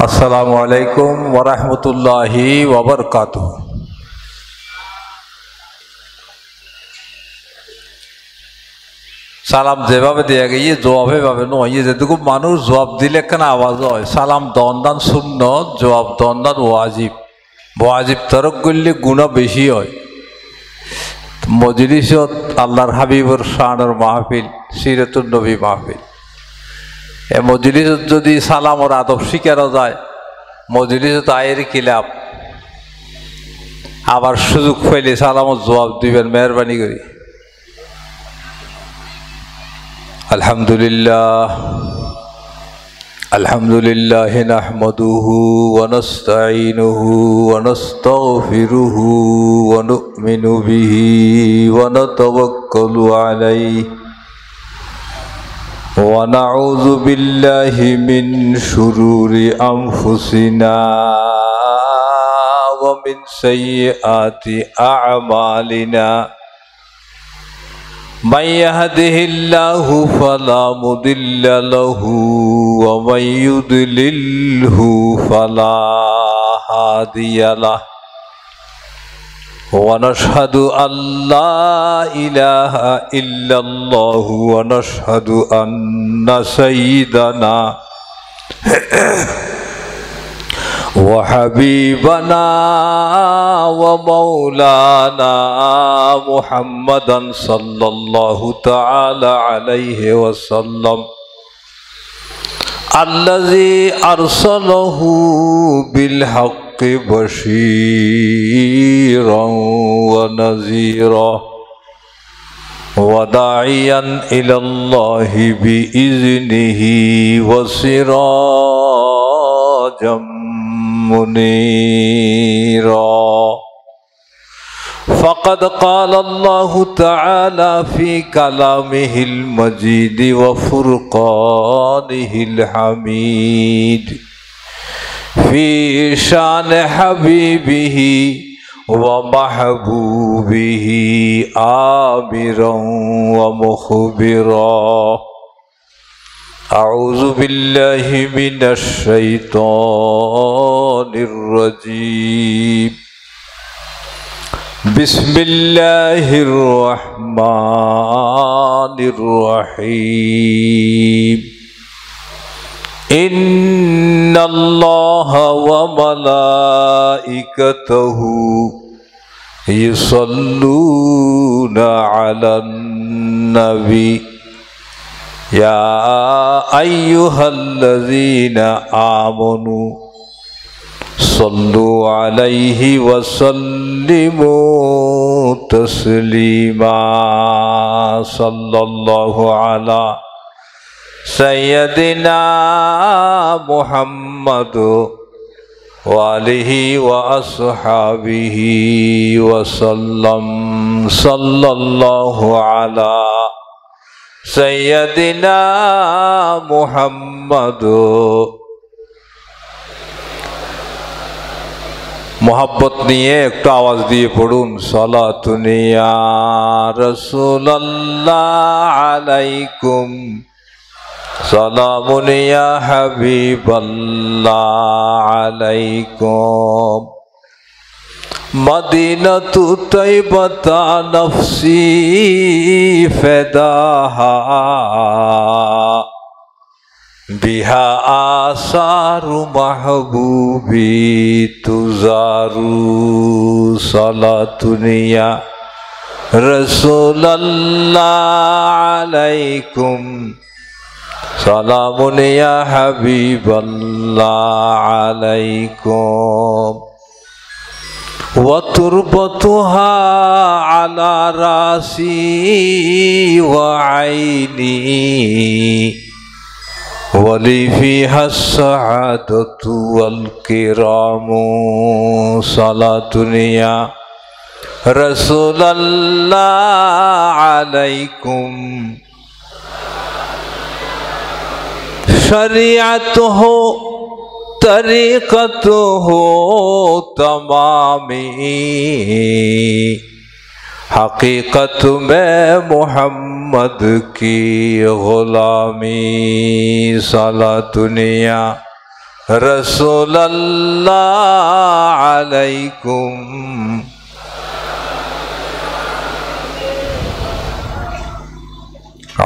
আসসালামু আলাইকুম ওয়া রাহমাতুল্লাহি ওয়া বারাকাতুহু। সালাম যেভাবে দেয়া গিয়ে জবাবে ভাবে নয়, যেটুকু মানুষ জবাব দিলে কেন আওয়াজ হয়। সালাম দন্দান সুন্নত, জবাব দন্দান ওয়াজিব। ওয়াজিব তরক করলে গুনাহ বেশি হয়। মজলিসত আল্লাহর হাবিবর শানের মাহফিল, সিরাতুন নবী মাহফিল, এ মজলিসত যদি সালামর আদব শিখানো যায়, মজলিসত আয়ের কিলাপ। আবার সুযোগ পাইলে সালামত জবাব দিবেন মেহরবানি করি। আলহামদুলিল্লাহ আলহামদুলিল্লাহ নাহমাদুহু ওয়া নাস্তাঈনুহু ওয়া নাস্তাগফিরুহু ওয়া নু'মিনু বিহি ওয়া নাতাওয়াক্কালু আলাইহি ওয়া নাউযু বিল্লাহি মিন শুরুরি আনফুসিনা ওয়া মিন সাইয়্যাতি আ'মালিনা। من يهده الله فلا مضل له ومن يضلله فلا هادي له ونشهد أن لا إله إلا الله ونشهد أن سيدنا وحبيبنا ومولانا محمدا صلى الله تعالى عليه وسلم الذي أرسله بالحق بشيرا ونذيرا وداعيا إلى الله بإذنه وسراجا منيرا. فقد قال الله تعالى في كلامه المجيد وفرقانه الحميد في شان حبيبه ومحبوبه آمرا ومخبرا. أعوذ بالله من الشيطان الرجيم. بسم الله الرحمن الرحيم. إن الله وملائكته يصلون على النبي يا أيها الذين آمنوا صلوا عليه وسلموا تسليما. صلى الله على سيدنا محمد وآله وأصحابه وسلم. صلى الله على سيدنا محمد. मोहब्बत নিয়ে একটু আওয়াজ দিয়ে পড়ুন। সালাতুন ইয়া রাসূলুল্লাহ আলাইকুম, সালামুন ইয়া হাবিবাল্লাহ আলাইকুম। মদিনাতু তাইবাতা নফসি ফিদাহা বিহা আসারু মাহবুবি তুজারু। সালাতুন ইয়া রাসূলুল্লাহ আলাইকুম, সালামুন ইয়া হাবিবাল্লাহ আলাইকুম। وتربتها على راسي وعيني ولي فيها السعادة والكرام. صلاة يا رسول الله عليكم. شريعته तरीक़तो हो तमामी, हकीकत में मोहम्मद की गुलामी। साला दुनिया রাসূলুল্লাহ আলাইকুম।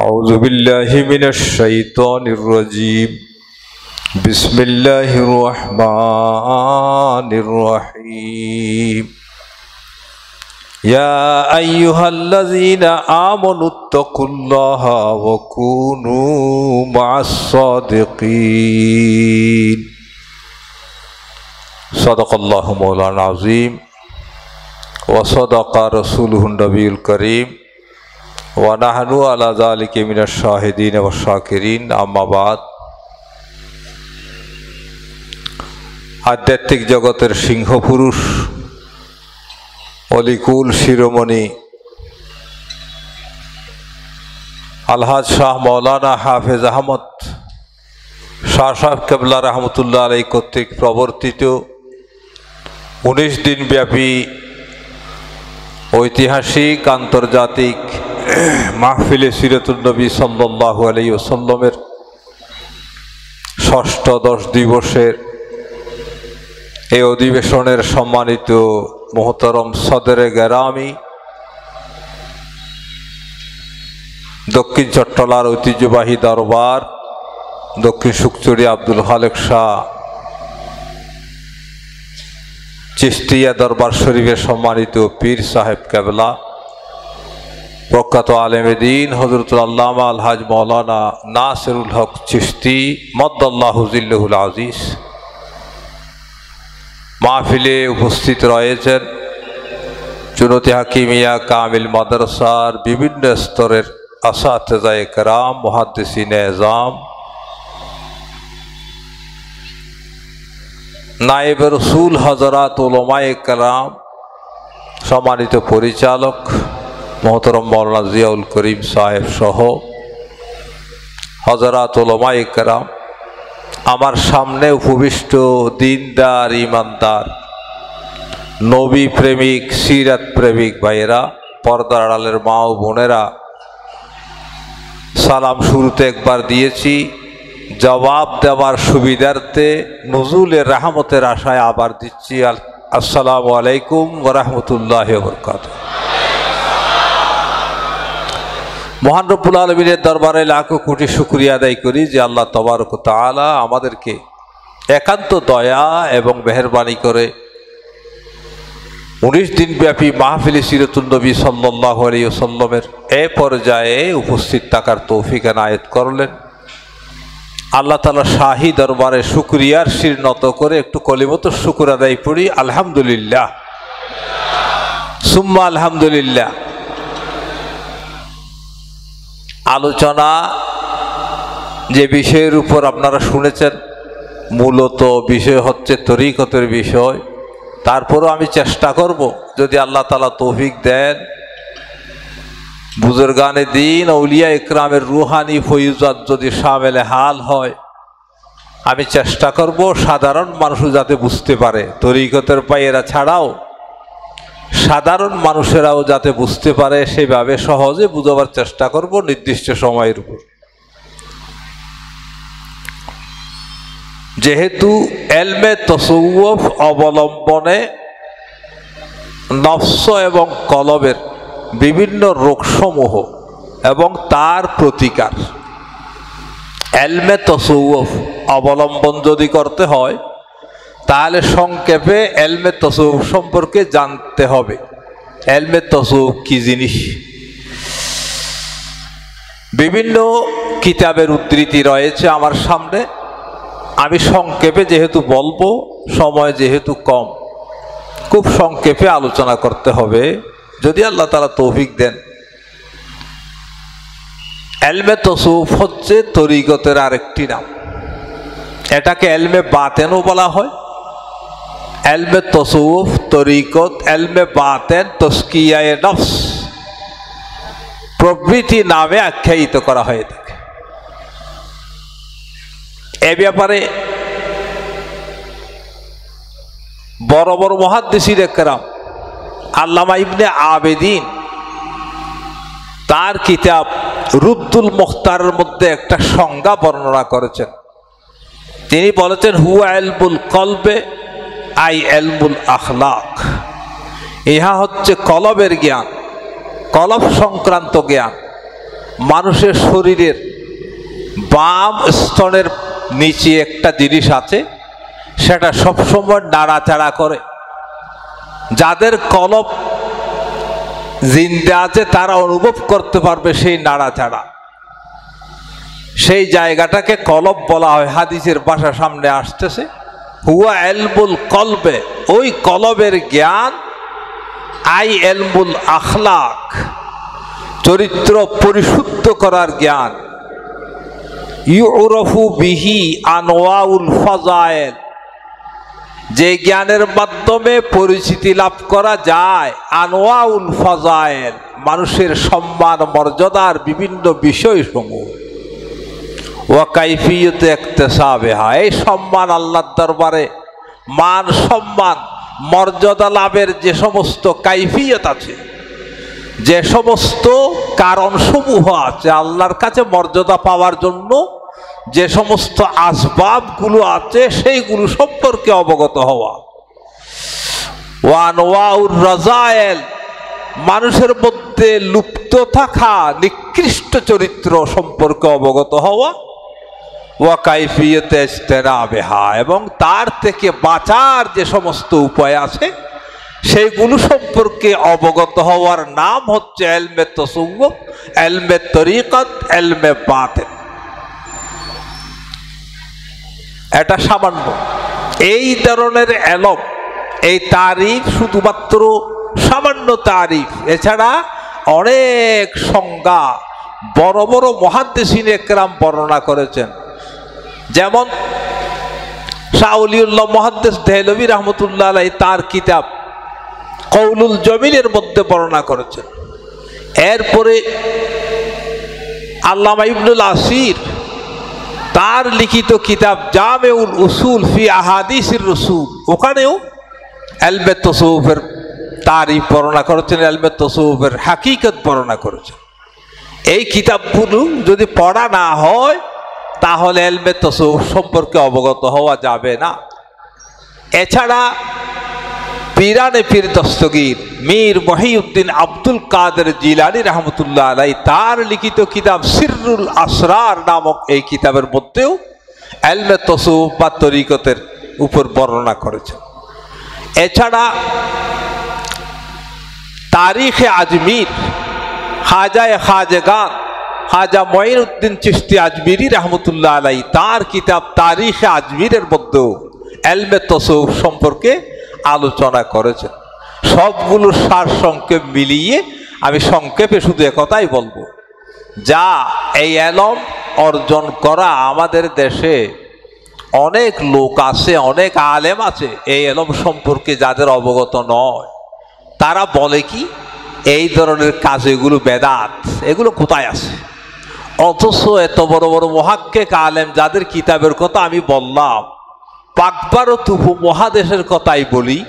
আউযু বিল্লাহি মিনাশ শাইতানির রাজীম। বিসমিল্লাহির রহমানির রহিম। ইয়া আইয়ুহাল্লাযীনা আমানুত্তাকুল্লাহা ওয়া কুনু মা'আস সাদিকিন। সাদাকাল্লাহু মাওলানা আযীম ওয়া সাদাকা রাসূলুহুন নবিয়ুল কারীম ওয়া নাহনু আলা যালিকা মিনাশ শাহিদিন ওয়াশ শাকিরিন। আম্মা বাদ। আধ্যাত্মিক জগতের সিংহপুরুষ, অলিকুল শিরোমণি আলহাজ শাহ মাওলানা হাফেজ আহমদ শাহ সাহেব কেবলা রহমতুল্লাহ আলাই কর্তৃক প্রবর্তিত 19 দিন ব্যাপী ঐতিহাসিক আন্তর্জাতিক মাহফিলে সিরাতুন নবী সাল্লাল্লাহু আলাইহি ওয়াসাল্লামের ষষ্ঠ 10 দিবসের এই অধিবেশনের সম্মানিত মোহতরম সদরে গেরামি, দক্ষিণ চট্টলার ঐতিহ্যবাহী দরবার দক্ষিণ সুকচুরি আব্দুল খালেক শাহ চিশতিয়া দরবার শরীফের সম্মানিত পীর সাহেব কেবলা, প্রখ্যাত আলেমে দ্বীন হযরতুল আল্লামা আলহাজ মাওলানা নাসিরুল হক চিশতি মদ্দাল্লাহু জিল্লুহুল আজিজ, মাহফিলে উপস্থিত রয়েছেন চুনতি হাকিমিয়া কামিল মাদ্রাসার বিভিন্ন স্তরের আসাতিজায়ে কেরাম, মুহাদ্দিসিনে এজাম, নায়েবে রসুল হযরত উলামায়ে কেরাম, সম্মানিত পরিচালক মোহতরম মাওলানা জিয়াউল করিম সাহেব সহ হযরত উলামায়ে কেরাম, আমার সামনে উপবিষ্ট দিনদার ইমানদার নবী প্রেমিক সিরাত প্রেমিক ভাইয়েরা, পর্দার আড়ালের মা ও বোনেরা, সালাম শুরুতে একবার দিয়েছি, জবাব দেওয়ার সুবিধার্থে নুজুলের রহমতের আশায় আবার দিচ্ছি। আসসালামু আলাইকুম ওয়া রাহমাতুল্লাহি ওয়া বারাকাতুহু। মহান রব্বুল আলামিনের দরবারে লাখো কোটি শুকরিয়া আদায় করি যে আল্লাহ তাবারক ওয়া তাআলা আমাদেরকে একান্ত দয়া এবং মেহেরবানি করে 19 দিন ব্যাপী মাহফিলে সিরাতুন নবী সাল্লাল্লাহু আলাইহি ওয়াসাল্লামের এই পর্যায়ে উপস্থিত থাকার তৌফিক এনায়েত করলেন। আল্লাহ তাআলা শাহী দরবারে শুকরিয়ার শির নত করে একটু কলিমতুশ শুকর আদায় করি। আলহামদুলিল্লাহ সুম্মা আলহামদুলিল্লাহ। আলোচনা যে বিষয়ের উপর আপনারা শুনেছেন, মূলত বিষয় হচ্ছে তরিকতের বিষয়। তারপরও আমি চেষ্টা করব, যদি আল্লাহ তাআলা তৌফিক দেন, বুজুর্গানে দ্বীন আউলিয়া ইকরামের রুহানি ফয়ুজাত যদি শামেলে হাল হয়, আমি চেষ্টা করব সাধারণ মানুষ যাতে বুঝতে পারে, তরিকতের পায়েরা ছাড়াও সাধারণ মানুষেরাও যাতে বুঝতে পারে, সেভাবে সহজে বুঝাবার চেষ্টা করব নির্দিষ্ট সময়ের উপর। যেহেতু এলমে তসৌফ অবলম্বনে নফস এবং কলবের বিভিন্ন রোগসমূহ এবং তার প্রতিকার, এলমে তসৌফ অবলম্বন যদি করতে হয় তাহলে সংক্ষেপে এলমে তসৌফ সম্পর্কে জানতে হবে। এলমে তসৌফ কি জিনিস? বিভিন্ন কিতাবের উদ্ধৃতি রয়েছে আমার সামনে, আমি সংক্ষেপে যেহেতু বলবো, সময় যেহেতু কম, খুব সংক্ষেপে আলোচনা করতে হবে যদি আল্লাহ তাআলা তৌফিক দেন। এলমে তসৌফ হচ্ছে তরিকতের আরেকটি নাম। এটাকে এলমে বাতেনও বলা হয়। এলমে তসৌফ, তরিকত, এলমে বাতেন, তস্কিয়ায়ে নফস প্রভৃতি নামে আখ্যায়িত করা হয়ে থাকে। এ ব্যাপারে বড় বড় মুহাদ্দিসিনে কেরাম, আল্লামা ইবনে আবেদিন তার কিতাব রুদ্দুল মুখতারের মধ্যে একটা সংজ্ঞা বর্ণনা করেছেন। তিনি বলেছেন হুয়া ইলমুল কলবে আই ইলমুল আখলাক, ইহা হচ্ছে কলবের জ্ঞান, কলব সংক্রান্ত জ্ঞান। মানুষের শরীরের বাম স্তনের নিচে একটা জিনিস আছে, সেটা সবসময় নাড়াচাড়া করে। যাদের কলব জিন্দা আছে তারা অনুভব করতে পারবে সেই নাড়াচাড়া। সেই জায়গাটাকে কলব বলা হয়। হাদিসের ভাষা সামনে আসতেছে হুয়া ইলমুল কলবে, ওই কলবের জ্ঞান। আই ইলমুল আখলাক, চরিত্র পরিশুদ্ধ করার জ্ঞান। ইউরফু বিহি আনওয়াউল ফাজায়েল, যে জ্ঞানের মাধ্যমে পরিচিতি লাভ করা যায় আনওয়াউল ফাজায়েল, মানুষের সম্মান মর্যাদার বিভিন্ন বিষয়সমূহ। ওয়া কাইফিয়ত ইকতিসাবিহা, এই সম্মান আল্লাহর দরবারে মান সম্মান মর্যাদা লাভের যে সমস্ত কাইফিয়ত আছে, যে সমস্ত কারণসমূহ আছে আল্লাহর কাছে মর্যাদা পাওয়ার জন্য, যে সমস্ত আসবাবগুলো আছে সেইগুলো সম্পর্কে অবগত হওয়া। ওয়ানওয়াউর রাজায়েল, মানুষের মধ্যে লুপ্ত থাকা নিকৃষ্ট চরিত্র সম্পর্কে অবগত হওয়া। ওয়া কাইফিয়তে ইজতিনাবিহা, এবং তার থেকে বাঁচার যে সমস্ত উপায় আছে সেইগুলো সম্পর্কে অবগত হওয়ার নাম হচ্ছে ইলমে তাসাউফ, ইলমে তরিকত, ইলমে বাতিন। এটা সামান্য এই ধরনের ইলম, এই তারিফ শুধুমাত্র সামান্য তারিফ, এছাড়া অনেক সংজ্ঞা বড় বড় মুহাদ্দিসিন একরাম বর্ণনা করেছেন। যেমন শাহ ওলিউল্লাহ মুহাদ্দিস দেহলভী রাহমাতুল্লাহ আলাইহি তার কিতাব কওলুল জমিলের মধ্যে বর্ণনা করেছেন। এরপরে আল্লামা ইবনুল আসির তার লিখিত কিতাব জামেউল উসুল ফি আহাদিসির রাসূল, ওখানেও ইলমে তাসাউফের তারিফ বর্ণনা করেছেন, ইলমে তাসাউফের হাকিকত বর্ণনা করেছেন। এই কিতাবগুলো যদি পড়া না হয় তাহলে ইলমে তাসাউফ সম্পর্কে অবগত হওয়া যাবে না। এছাড়া পীরানে পীর দস্তগীর মীর মহিউদ্দিন আব্দুল কাদের জিলানী রহমতুল্লাহ আলাইহি তার লিখিত কিতাব সিররুল আসরার নামক এই কিতাবের মধ্যেও ইলমে তাসাউফ বা তরিকতের উপর বর্ণনা করেছেন। এছাড়া তারিখে আজমির খাজায়ে খাজগান খাজা মঈনুদ্দিন চিশতি আজমিরি রহমতুল্লাহ আলাইহি তার কিতাব তারিখে আজমিরের মধ্যেও ইলমে তাসাউফ সম্পর্কে আলোচনা করেছেন। সবগুলো সার সংক্ষেপ মিলিয়ে আমি সংক্ষেপে শুধু একথাই বলবো, যা এই ইলম অর্জন করা আমাদের দেশে অনেক লোক আছে, অনেক আলেম আছে এই ইলম সম্পর্কে যাদের অবগত নয়। তারা বলে কি এই ধরনের কাজ এগুলো বেদাত, এগুলো কোথায় আছে? অথচ এত বড় বড় মুহাক্কিক আলেম যাদের কিতাবের কথা আমি বললাম, পাক ভারত উপমহাদেশের কথাই বলি,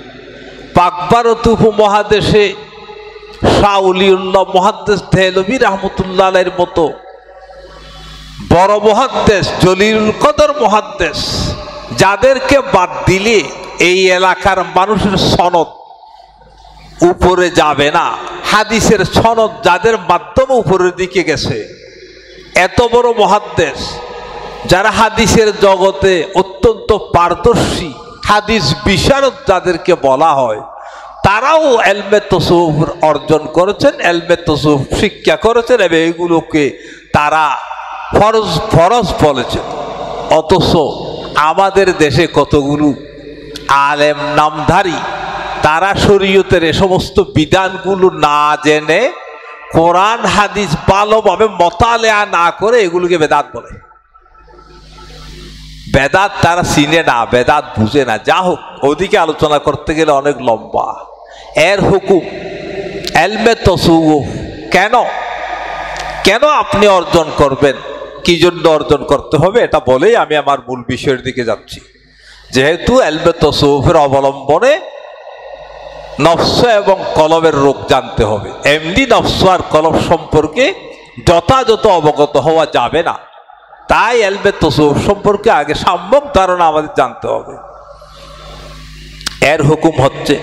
পাক ভারত উপমহাদেশে শাহ ওলিউল্লাহ মুহাদ্দিস দেহলভী রাহমাতুল্লাহ আলাইহির মতো বড় মুহাদ্দিস, জলিলুল কদর মুহাদ্দিস, যাদেরকে বাদ দিলে এই এলাকার মানুষের সনদ উপরে যাবে না, হাদিসের সনদ যাদের মাধ্যমে উপরের দিকে গেছে, এত বড় মুহাদ্দিস যারা হাদিসের জগতে অত্যন্ত পারদর্শী, হাদিস বিশারদ যাদেরকে বলা হয়, তারাও ইলমে তাসাউফ অর্জন করেছেন, ইলমে তাসাউফ শিক্ষা করেছেন এবং এগুলোকে তারা ফরজ ফরজ বলেছেন। অথচ আমাদের দেশে কতগুলো আলেম নামধারী তারা শরীয়তের এ সমস্ত বিধানগুলো না জেনে, কোরআন হাদিস ভালোভাবে মোতালেয়া না করে এগুলোকে বেদাত বলে। বেদাত তারা চিনে না, বেদাত বুঝে না। যা হোক, ওদিকে আলোচনা করতে গেলে অনেক লম্বা। এর হুকুম ইলমে তাসাউফ কেন কেন আপনি অর্জন করবেন, কি জন্য অর্জন করতে হবে, এটা বলেই আমি আমার মূল বিষয়ের দিকে যাচ্ছি। যেহেতু ইলমে তাসাউফের অবলম্বনে নফস এবং কলবের রোগ জানতে হবে, এমনি নফস আর কলব সম্পর্কে যথাযথ অবগত হওয়া যাবে না। তাই এলমে তসawwুফ সম্পর্কে আগে সম্যক ধারণা আমাদের জানতে হবে। এর হুকুম হচ্ছে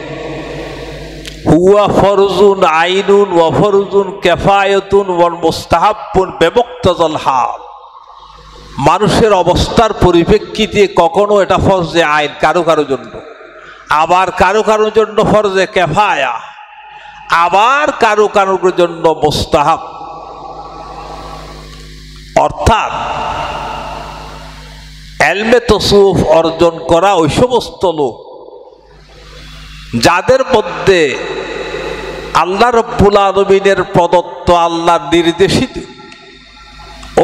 হুয়া ফরজুন আইনুন ওয়া ফরজুন কিফায়াতুন ওয়া মুস্তাহাব্বুন বিমুক্তাজাল হাল। মানুষের অবস্থার পরিপ্রেক্ষিতে কখনো এটা ফরজে আইন কারো কারো জন্য, আবার কারো কারোর জন্য ফরজে কিফায়া, আবার কারো কারোর জন্য মুস্তাহাব। অর্থাৎ ইলমে তাসাউফ অর্জন করা ওই সমস্ত লোক যাদের মধ্যে আল্লাহ রাব্বুল আলামিনের প্রদত্ত, আল্লাহ নির্দেশিত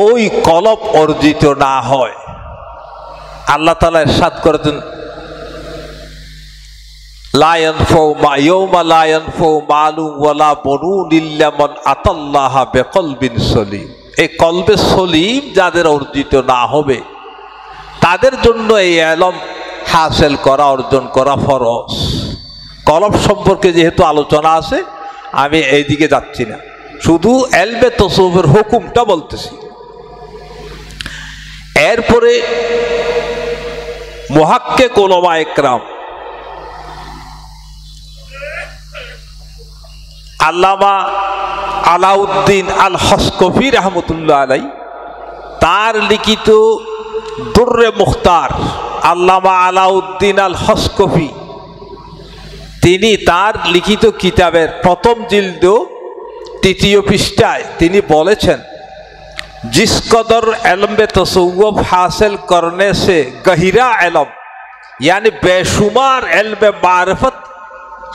ওই কলব অর্জিত না হয়। আল্লাহ তাআলা ইরশাদ করেছেন লা ইয়ানফাউ মা ইয়াউমা লা ইয়ানফাউ মালু ওয়ালা বনুন ইল্লা মান আতাল্লাহা বিকলবিন সলিম। এই কলবে সলিম যাদের অর্জিত না হবে তাদের জন্য এই ইলম হাসিল করা, অর্জন করা ফরজ। কলব সম্পর্কে যেহেতু আলোচনা আছে আমি এইদিকে যাচ্ছি না, শুধু ইলমে তাসাউফের হুকুমটা বলতেছি। এরপরে মুহাক্কিক উলামায়ে কেরাম আল্লামা আলাউদ্দিন আল হসকফি রহমতুল্লাহ আলাই তার লিখিত দুররে মুখতার, আল্লামা আলাউদ্দিন আল হসকফি তিনি তার লিখিত কিতাবের প্রথম জিলদ ৩য় পৃষ্ঠায় তিনি বলেছেন जिस कदर इल्म तसव्वुफ हासिल करने से गहिरा इल्म यानी बेशुमार इल्म मारिफत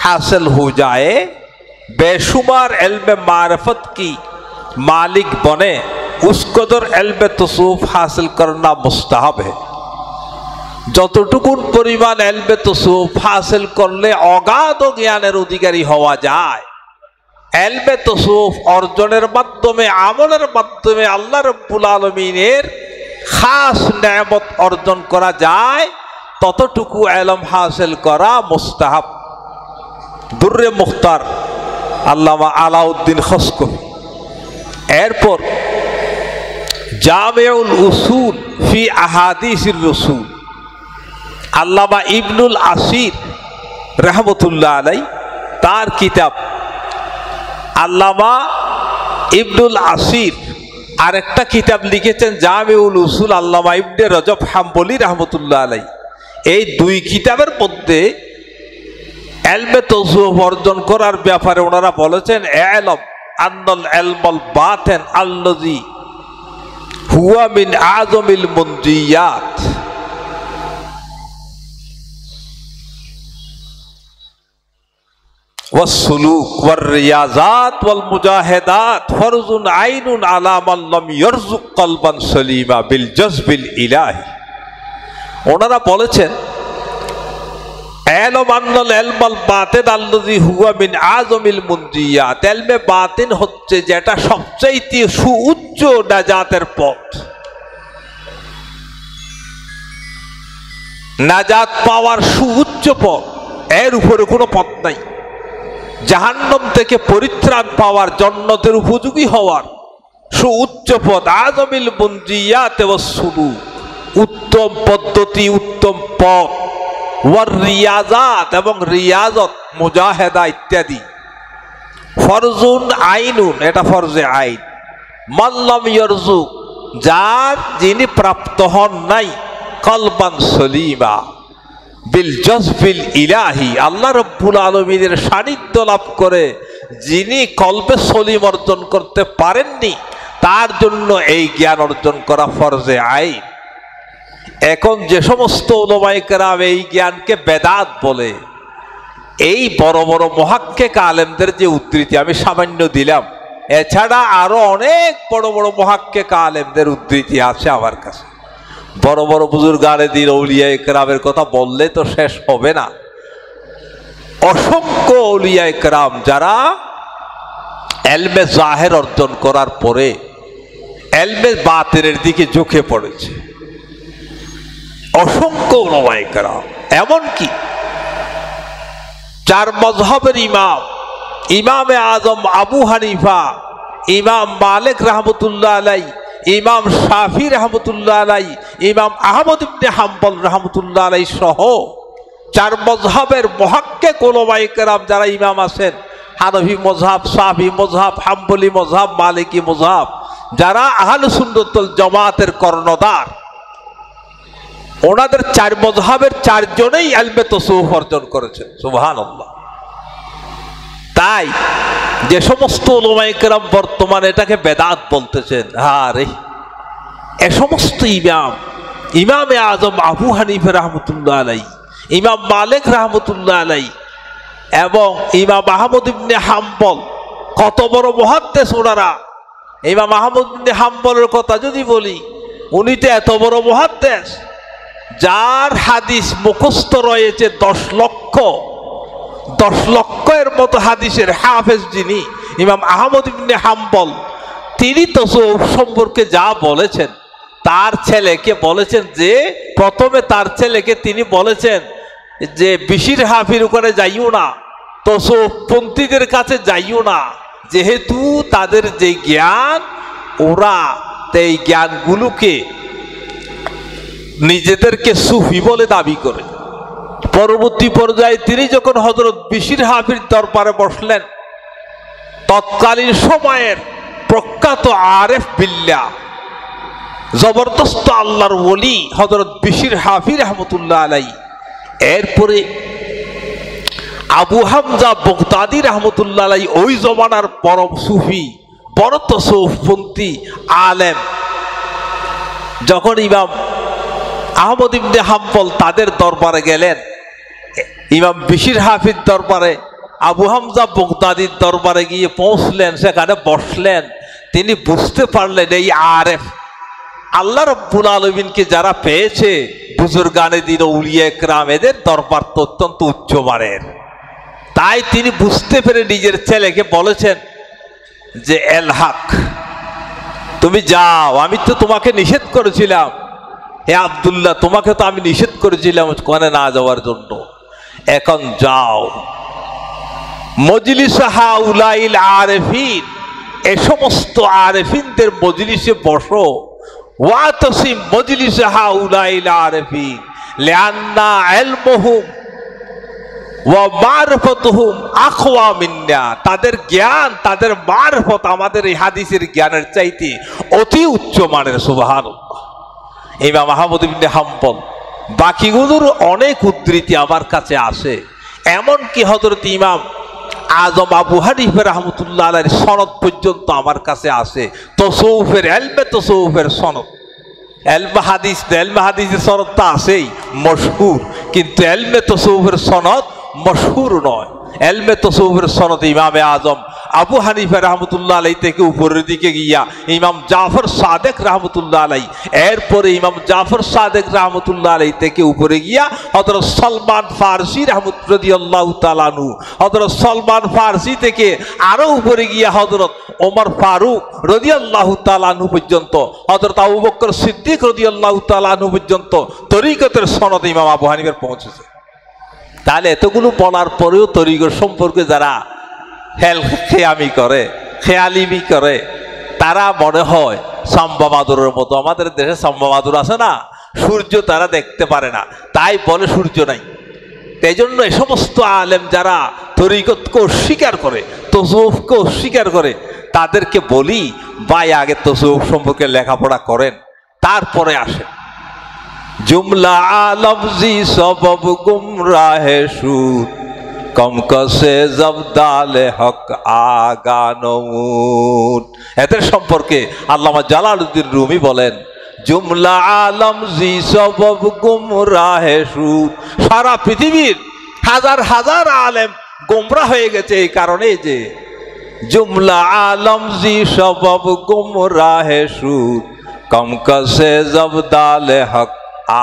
हासिल हो जाए, बेशुमार इल्म मारिफत की मालिक बने, उस कदर इल्म तसव्वुफ हासिल करना मुस्ताहब है। যতটুকুন পরিমাণ ইলমে তাসাউফ হাসিল করলে অগাধ জ্ঞানের অধিকারী হওয়া যায়, ইলমে তাসাউফ অর্জনের মাধ্যমে, আমলের মাধ্যমে আল্লাহ রাব্বুল আলামিনের খাস নেয়ামত অর্জন করা যায়, ততটুকু ইলম হাসিল করা মুস্তাহাব। দুররে মুখতার আল্লামা আলাউদ্দিন হসকফি। এরপর জামিউল উসুল ফি আহাদিসির রাসূল আল্লামা ইবনুল আসির রহমতুল্লাহ আলাই তার কিতাব, আল্লামা ইবনুল আসির আরেকটা কিতাব লিখেছেন জামিউল উসুল আল্লামা ইবনে রজব হাম্বলি রহমতুল্লাহ আলাই। এই দুই কিতাবের মধ্যে ইলমে তাসাউফ অর্জন করার ব্যাপারে ওনারা বলেছেন ইলম আন্নাল ইলমাল বাতিন আল্লাযী হুয়া মিন আযমিল মুনজিয়াত والسلوك والرياضات والمجاهدات فرض عين على من لم يرزق قلبا سليما بالجذب الالهي। ওনারা বলেছেন ইলম আন্নাল ইলমাল বাতিন আল্লাযী হুয়া মিন আযমিল মুনজিয়াত, ইলমে বাতিন হচ্ছে যেটা সবচেয়ে সুউচ্চ নাজাতের পথ, নাজাত পাওয়ার সুউচ্চ পথ, এর উপরে কোনো পথ নাই। জাহান্নাম থেকে পরিত্রাণ পাওয়ার, জান্নাতের উপযোগী হওয়ার সুউচ্চ পথ আযমিল মুনজিয়াত ওয়াস সুলুক, উত্তম পদ্ধতি, উত্তম পথ, ওয়ার রিয়াজাত এবং রিয়াজত, মুজাহেদা ইত্যাদি। ফরজুন আইনুন, এটা ফরজে আইন। মাল্লাম ইয়ারজুক, যার যিনি প্রাপ্ত হন নাই, কলবান সলিমা বিল জজবিল ইলাহি, আল্লাহ রাব্বুল আলামিনের সান্নিধ্য লাভ করে যিনি কলবে সলিম অর্জন করতে পারেননি, তার জন্য এই জ্ঞান অর্জন করা ফরজে আইন। এখন যে সমস্ত উলামায়ে কেরাম এই জ্ঞানকে বেদাত বলে, এই বড় বড় মুহাক্কিক আলেমদের যে উদ্ধৃতি আমি সামান্য দিলাম, এছাড়া আরো অনেক বড় বড় মুহাক্কিক আলেমদের উদ্ধৃতি আছে আমার কাছে। বড় বড় বুজুর্গ আলেদিন আউলিয়ায়ে কেরামের কথা বললে তো শেষ হবে না। অসংখ্য আউলিয়ায়ে কেরাম যারা ইলমে জাহের অর্জন করার পরে ইলমে বাতিনের দিকে ঝুঁকে পড়েছে, অসংখ্য উলামায়ে কেরাম। এমনকি চার মযহাবের ইমাম, ইমামে আজম আবু হানিফা, ইমাম মালিক রহমতুল্লাহ আলাই, ইমাম শাফি রহমতুল্লাহ আলাই, ইমাম আহমদ ইবনে হাম্বল রহমতুল্লাহ আলাই সহ চার মযহাবের মুহাক্কিক উলামায়ে কেরাম যারা ইমাম আছেন, হানফি মযহাব, শাফি মযহাব, হাম্বলি মযহাব, মালিকি মযহাব, যারা আহলে সুন্নাত ওয়াল জামাতের কর্ণধার, ওনাদের চার মযহাবের চারজনেই ইলমে তাসাউফ অর্জন করেছেন। সুবহানাল্লাহ। তাই যে সমস্ত উলামায়ে কেরাম বর্তমানে এটাকে বেদাত বলতেছেন, আরে এ সমস্ত ইমামে আজম আবু হানিফা রাহমাতুল্লাহ আলাইহি, ইমাম মালিক রাহমাতুল্লাহ আলাইহি এবং ইমাম আহমদ ইবনে হাম্বল, কত বড় মুহাদ্দিস ওনারা। ইমাম আহমদ ইবনে হাম্বলের কথা যদি বলি, উনি তো এত বড় মুহাদ্দিস, যার হাদিস মুখস্থ রয়েছে 10 লক্ষের মতো হাদিসের হাফেজ যিনি ইমাম আহমদ ইবনে হাম্বল, তিনি তাসাউফ সম্পর্কে যা বলেছেন, তার ছেলেকে বলেছেন যে, প্রথমে তার ছেলেকে তিনি বলেছেন যে বিশির হাফির ওখানে যাইও না, তাসাউফ পন্থীদের কাছে যাইও না, যেহেতু তাদের যে জ্ঞান, ওরা এই জ্ঞানগুলোকে নিজেদেরকে সুফি বলে দাবি করে। পরবর্তী পর্যায়ে তিনি যখন হযরত বিশির হাফির দরবারে বসলেন, তৎকালীন সময়ের প্রখ্যাত আরেফ বিল্লাহ, জবরদস্ত আল্লাহর ওলি হযরত বিশির হাফি রাহমাতুল্লাহ আলাইহি, এরপরে আবু হামজা বগদাদি রাহমাতুল্লাহ আলাইহি, ওই জমানার পরম সুফি, বড় তাসাউফপন্থী আলেম, যখন ইমাম আহমদ ইবনে হাম্বল তাদের দরবারে গেলেন, ইমাম বিশির হাফির দরবারে, আবু হামজা বগদাদির দরবারে গিয়ে পৌঁছলেন, সেখানে বসলেন, তিনি বুঝতে পারলেন এই আরেফ, আল্লাহ রাব্বুল আলামিনকে যারা পেয়েছে, বুজুর্গানে দিন আউলিয়া ইকরাম, এদের দরবার তো অত্যন্ত উচ্চমানের। তাই তিনি বুঝতে পেরে নিজের ছেলেকে বলেছেন যে এলহাক, তুমি যাও, আমি তো তোমাকে নিষেধ করেছিলাম, হে আব্দুল্লাহ, তোমাকে তো আমি নিষেধ করেছিলাম ওখানে না যাওয়ার জন্য, এখন যাও। মজলিস হাউলাইল আরেফিন, এ সমস্ত আরেফিনদের মজলিসে বসো। ওয়াতাসিম মজলিস হাউলাইল আরেফিন লিআন্না ইলমুহুম ওয়া মারফাতুহুম আকওয়া মিন্না, তাদের জ্ঞান, তাদের মারফত আমাদের এই হাদিসের জ্ঞানের চাইতে অতি উচ্চ মানের। সুবহানাল্লাহ। ইমাম আহমদ ইবনে হাম্বল, বাকিগুলোর অনেক উদ্ধৃতি আমার কাছে আসে, এমনকি হযরত ইমাম আজম আবু হানিফা রাহমাতুল্লাহ আলাইহির সনদ পর্যন্ত আমার কাছে আসে। তাসাউফের ইলমে তাসাউফের সনদ, ইলমে হাদিসের সনদ তো আছেই মশহুর, কিন্তু ইলমে তাসাউফের সনদ মশহুর নয়। ইলমে তাসাউফের সনদ ইমামে আজম আবু হানিফা রাহমাতুল্লাহ আলাইহি থেকে উপরের দিকে গিয়া ইমাম জাফর সাদেক রাহমাতুল্লাহ আলাইহি, এরপরে ইমাম জাফর সাদেক রাহমাতুল্লাহ আলাইহি থেকে উপরে গিয়া হযরত সলমান ফারসি রাদিয়াল্লাহু তাআলা আনহু, হযরত সলমান ফারসি থেকে আরো উপরে গিয়া হযরত ওমর ফারুক রাদিয়াল্লাহু তাআলা আনহু পর্যন্ত, হযরত আবু বকর সিদ্দিক রাদিয়াল্লাহু তাআলা আনহু পর্যন্ত তরিকতের সনদ ইমাম আবু হানিফার পৌঁছেছে। তাহলে এতগুলো বলার পরেও তরিকত সম্পর্কে যারা খেয়ামি করে, খেয়ালিমি করে, তারা মনে হয় সাম্বা মাদুরের মতো। আমাদের দেশে সাম্বা মাদুর আছে না, সূর্য তারা দেখতে পারে না, তাই বলে সূর্য নাই। এই জন্য এই সমস্ত আলেম যারা তরিকতকে অস্বীকার করে, তাসাউফকে অস্বীকার করে, তাদেরকে বলি, ভাই আগে তাসাউফ সম্পর্কে লেখাপড়া করেন, তারপরে আসেন। जुमला लफ्जी सबब गुमराहे सूद कम कसे जबदाले हक आगा नमूद। এদের সম্পর্কে আল্লামা জালালউদ্দিন রুমি বলেন, जुमला लफ्जी सबब गुमराहे सूद, সারা পৃথিবীর হাজার হাজার আলেম গোমরাহ হয়ে গেছে এই কারণে যে जुमला लफ्जी सबब गुमराहे सूद कम कसे जबदाले हक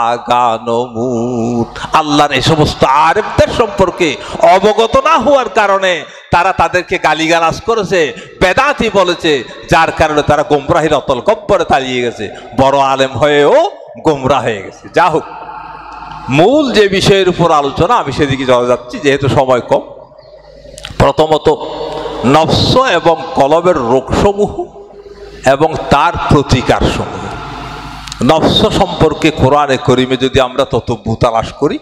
আগানমুত। আল্লাহর এই সমস্ত আরেফদের সম্পর্কে অবগত না হওয়ার কারণে তারা তাদেরকে গালিগালাজ করেছে, বেদাতি বলেছে, যার কারণে তারা গোমরাহির অতল গহ্বরে তলিয়ে গেছে, বড় আলেম হয়েও গোমরাহ হয়ে গেছে। যা হোক, মূল যে বিষয়ের উপর আলোচনা, আমি সেদিকে চলে যাচ্ছি যেহেতু সময় কম। প্রথমত নফস এবং কলবের রোগসমূহ এবং তার প্রতিকার সমূহ। নফস সম্পর্কে কোরআনে করিমে যদি আমরা ততব্বু তালাশ করি,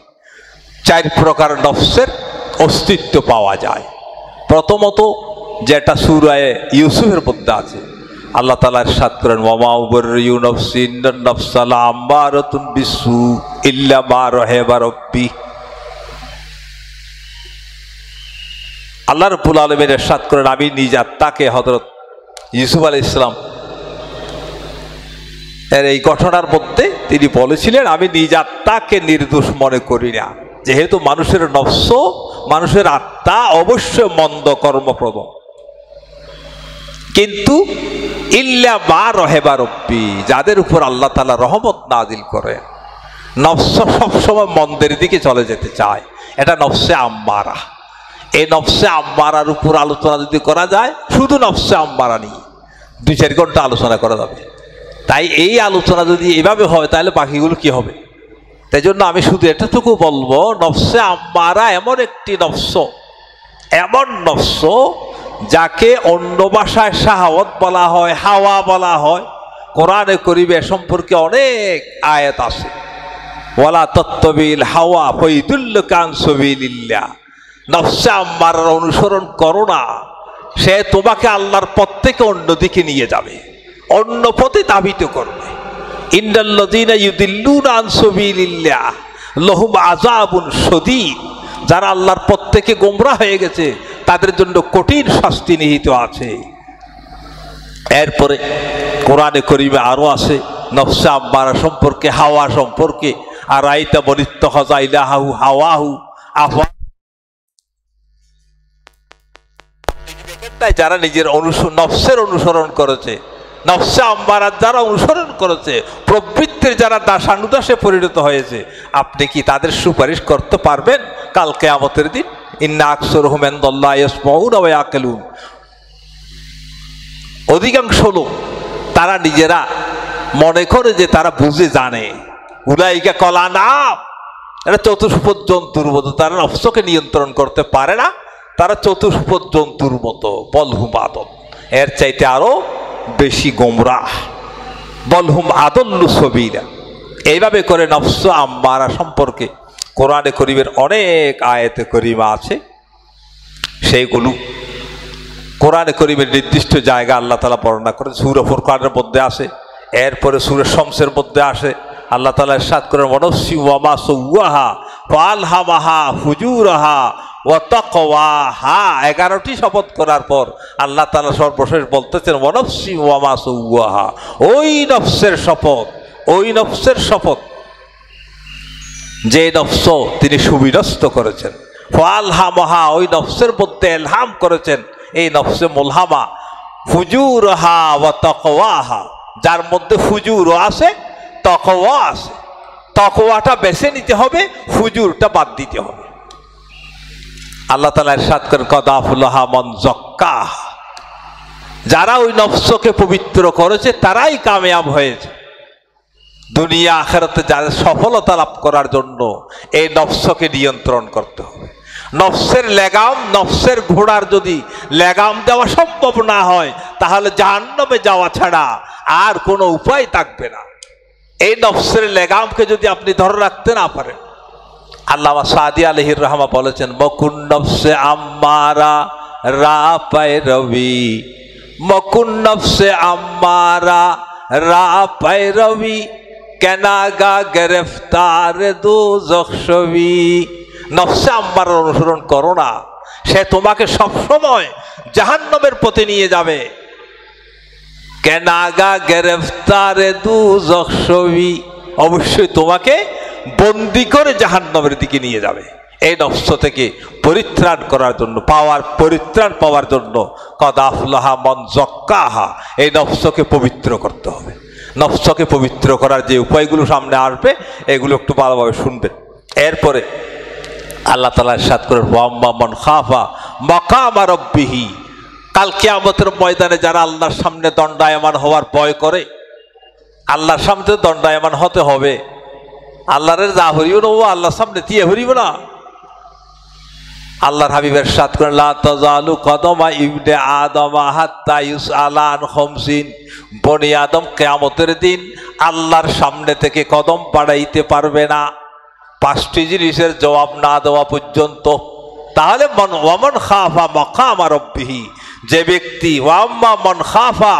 4 প্রকার নফসের অস্তিত্ব পাওয়া যায়। প্রথমত যেটা সূরা ইউসুফের মধ্যে আছে, আল্লাহ তাআলা ইরশাদ করেন, ওয়ামা উবাররিউ নাফসি ইন্নান নাফসা লাআম্মারাতুন বিসু ইল্লা মা রাহিমা রাব্বি। আল্লাহ রাব্বুল আলামিন ইরশাদ করেন, আমি নিজ আত্মাকে, হযরত ইউসুফ আলাইহিস সালাম এর এই ঘটনার মধ্যে তিনি বলেছিলেন, আমি নিজ আত্মাকে নির্দোষ মনে করি না, যেহেতু মানুষের নফস, মানুষের আত্মা অবশ্যই মন্দ কর্মপ্রবণ, কিন্তু ইল্লা মা রাহিমা রাব্বি, যাদের উপর আল্লাহ তাআলা রহমত নাজিল করে। নফস সবসময় মন্দের দিকে চলে যেতে চায়, এটা নফসে আম্মারা। এই নফসে আম্মারার উপর আলোচনা যদি করা যায়, শুধু নফসে আম্মারা নিয়ে 2-4 ঘন্টা আলোচনা করা যাবে। তাই এই আলোচনা যদি এভাবে হয়, তাহলে বাকিগুলো কি হবে? তাই জন্য আমি শুধু এতটুকু বলবো, নফসে আম্মারা এমন একটি নফস, এমন নফস যাকে অন্য ভাষায় শাহাওয়াত বলা হয়, হাওয়া বলা হয়। কোরআনে করিমে সম্পর্কে অনেক আয়াত আছে, ওয়ালা তাত্তাবিল হাওয়া ফায়ুদিল্লুকা আন সাবিলিল্লাহ। নফসে আম্মারার অনুসরণ করো না, সে তোমাকে আল্লাহর পথ থেকে অন্যদিকে নিয়ে যাবে, অন্য পথে ধাবিত করবে। ইন্নাল্লাযীনা ইউদিল্লুনা আন সাবিলিল্লাহ লাহুম আযাবুন শাদীদ। যারা আল্লাহর পথ থেকে গোমরা হয়ে গেছে, তাদের জন্য কঠিন শাস্তি নিহিত আছে। এরপরে কোরআনে করিমে আরো আছে নফসে আম্মারা সম্পর্কে, হাওয়া সম্পর্কে, আর আইতা মনিত্তাখাযা ইলাহু হাওয়াহু আফা। যারা নিজের নফসের অনুসরণ করেছে, নফসে আম্মারার যারা অনুসরণ করেছে, প্রবৃত্তির যারা দাসানুদাসে পরিণত হয়েছে, আপনি কি তাদের সুপারিশ করতে পারবেন কাল কিয়ামতের দিন? ইন্না আকসারহুম ইনদাল্লাহি ইয়াসমাউনা ওয়া ইয়াকিলুন। অধিকাংশ লোক তারা নিজেরা মনে করে যে তারা বুঝে জানে। উলাইকা কলানাম, এটা চতুষ্পদ জন্তুর মতো, তারা নফসকে নিয়ন্ত্রণ করতে পারে না, তারা চতুষ্পদ জন্তুর মতো। বলহুম আদল, এর চাইতে আরো বেশি গোমরাহ। বলহুম আদল্লু সবিলা। এইভাবে করে নফস আম্মারা সম্পর্কে কোরআনে করিমের অনেক আয়াতে করিমা আছে। সেইগুলো কোরআনে করিমের নির্দিষ্ট জায়গা আল্লাহ তাআলা বর্ণনা করেন। সূরা ফুরকানের মধ্যে আসে, এরপরে সূরা শামসের মধ্যে আসে। আল্লাহ তাআলা ইরশাদ করেন, ওয়ানাফসি ওয়ামা সাওয়াহা ফাআলহামাহা ফুজুরাহা ওয়া তাকওয়াহা। 11টি শপথ করার পর আল্লাহ তাআলা সর্বশেষ বলতেছেন, ওয়ানাফসি ওয়ামা সাওয়াহা। ওই নফসের শপথ, ওই নফসের শপথ যে নফস তিনি সুবিন্যস্ত করেছেন। ফাআলহামাহা, ওই নফসের মধ্যে ইলহাম করেছেন, এই নফসে মুলহামা। ফুজুরহা ওয়া তাকওয়াহা, যার মধ্যে ফুজুরও আছে, তাকওয়া আছে। তাকওয়াটা বেছে নিতে হবে, ফুজুরটা বাদ দিতে হবে। আল্লাহ তাআলা ইরশাদ করেন, কদ আফলাহা মান যাক্কাহা। যারা ওই নফসকে পবিত্র করেছে তারাই কামিয়াব হয়েছে। দুনিয়া আখিরাতে যাদের সফলতা লাভ করার জন্য এই নফসকে নিয়ন্ত্রণ করতে হবে। নফসের লেগাম, নফসের ঘোড়ার যদি লেগাম দেওয়া সম্ভব না হয়, তাহলে জাহান্নামে যাওয়া ছাড়া আর কোনো উপায় থাকবে না। এই নফসের লেগামকে যদি আপনি ধরে রাখতে না পারেন, আল্লামা সাদি আলাইহির রহমা বলেছেন, মকুন নফসে আম্মারা রা পায় রবি, মকুন নফসে আম্মারা রা পায় রবি, কেনাগা গ্রেফতার দোজখ ছবি। নফসে আম্মারার অনুসরণ করো না, সে তোমাকে সবসময় জাহান্নামের পথে নিয়ে যাবে। কেনাগা গ্রেফতারে দোজখ ছবি, অবশ্যই তোমাকে বন্দি করে জাহান্নামের দিকে নিয়ে যাবে। এই নফস থেকে পরিত্রাণ করার জন্য, পরিত্রাণ পাওয়ার জন্য কদ আফলাহা মান যাক্কাহা, এই নফসকে পবিত্র করতে হবে। নফসকে পবিত্র করার যে উপায়গুলো সামনে আসবে, এগুলো একটু ভালোভাবে শুনবেন। এরপরে আল্লাহ তাআলা ইরশাদ করেন, ওয়াম্মা মান খাফা মাকামা রাব্বিহি। কাল কিয়ামতের ময়দানে যারা আল্লাহর সামনে দণ্ডায়মান হওয়ার ভয় করে, আল্লাহর সামনে দণ্ডায়মান হতে হবে। আল্লাহরে যা হরিব না, ও আল্লাহর সামনে দিয়ে হরিব না। আল্লাহর হাবিবের সাথ করে লা তাজালু কদমা ইবনে আদম হাত্তা ইউসআলা আন খামসিন, বনি আদম কিয়ামতের দিন আল্লাহর সামনে থেকে কদম বাড়াইতে পারবে না 5টি জিনিসের জবাব না দেওয়া পর্যন্ত। তাহলে ওয়ামান খাফা মাকামা রাব্বিহি, যে ব্যক্তি ওয়াম্মা মান খাফা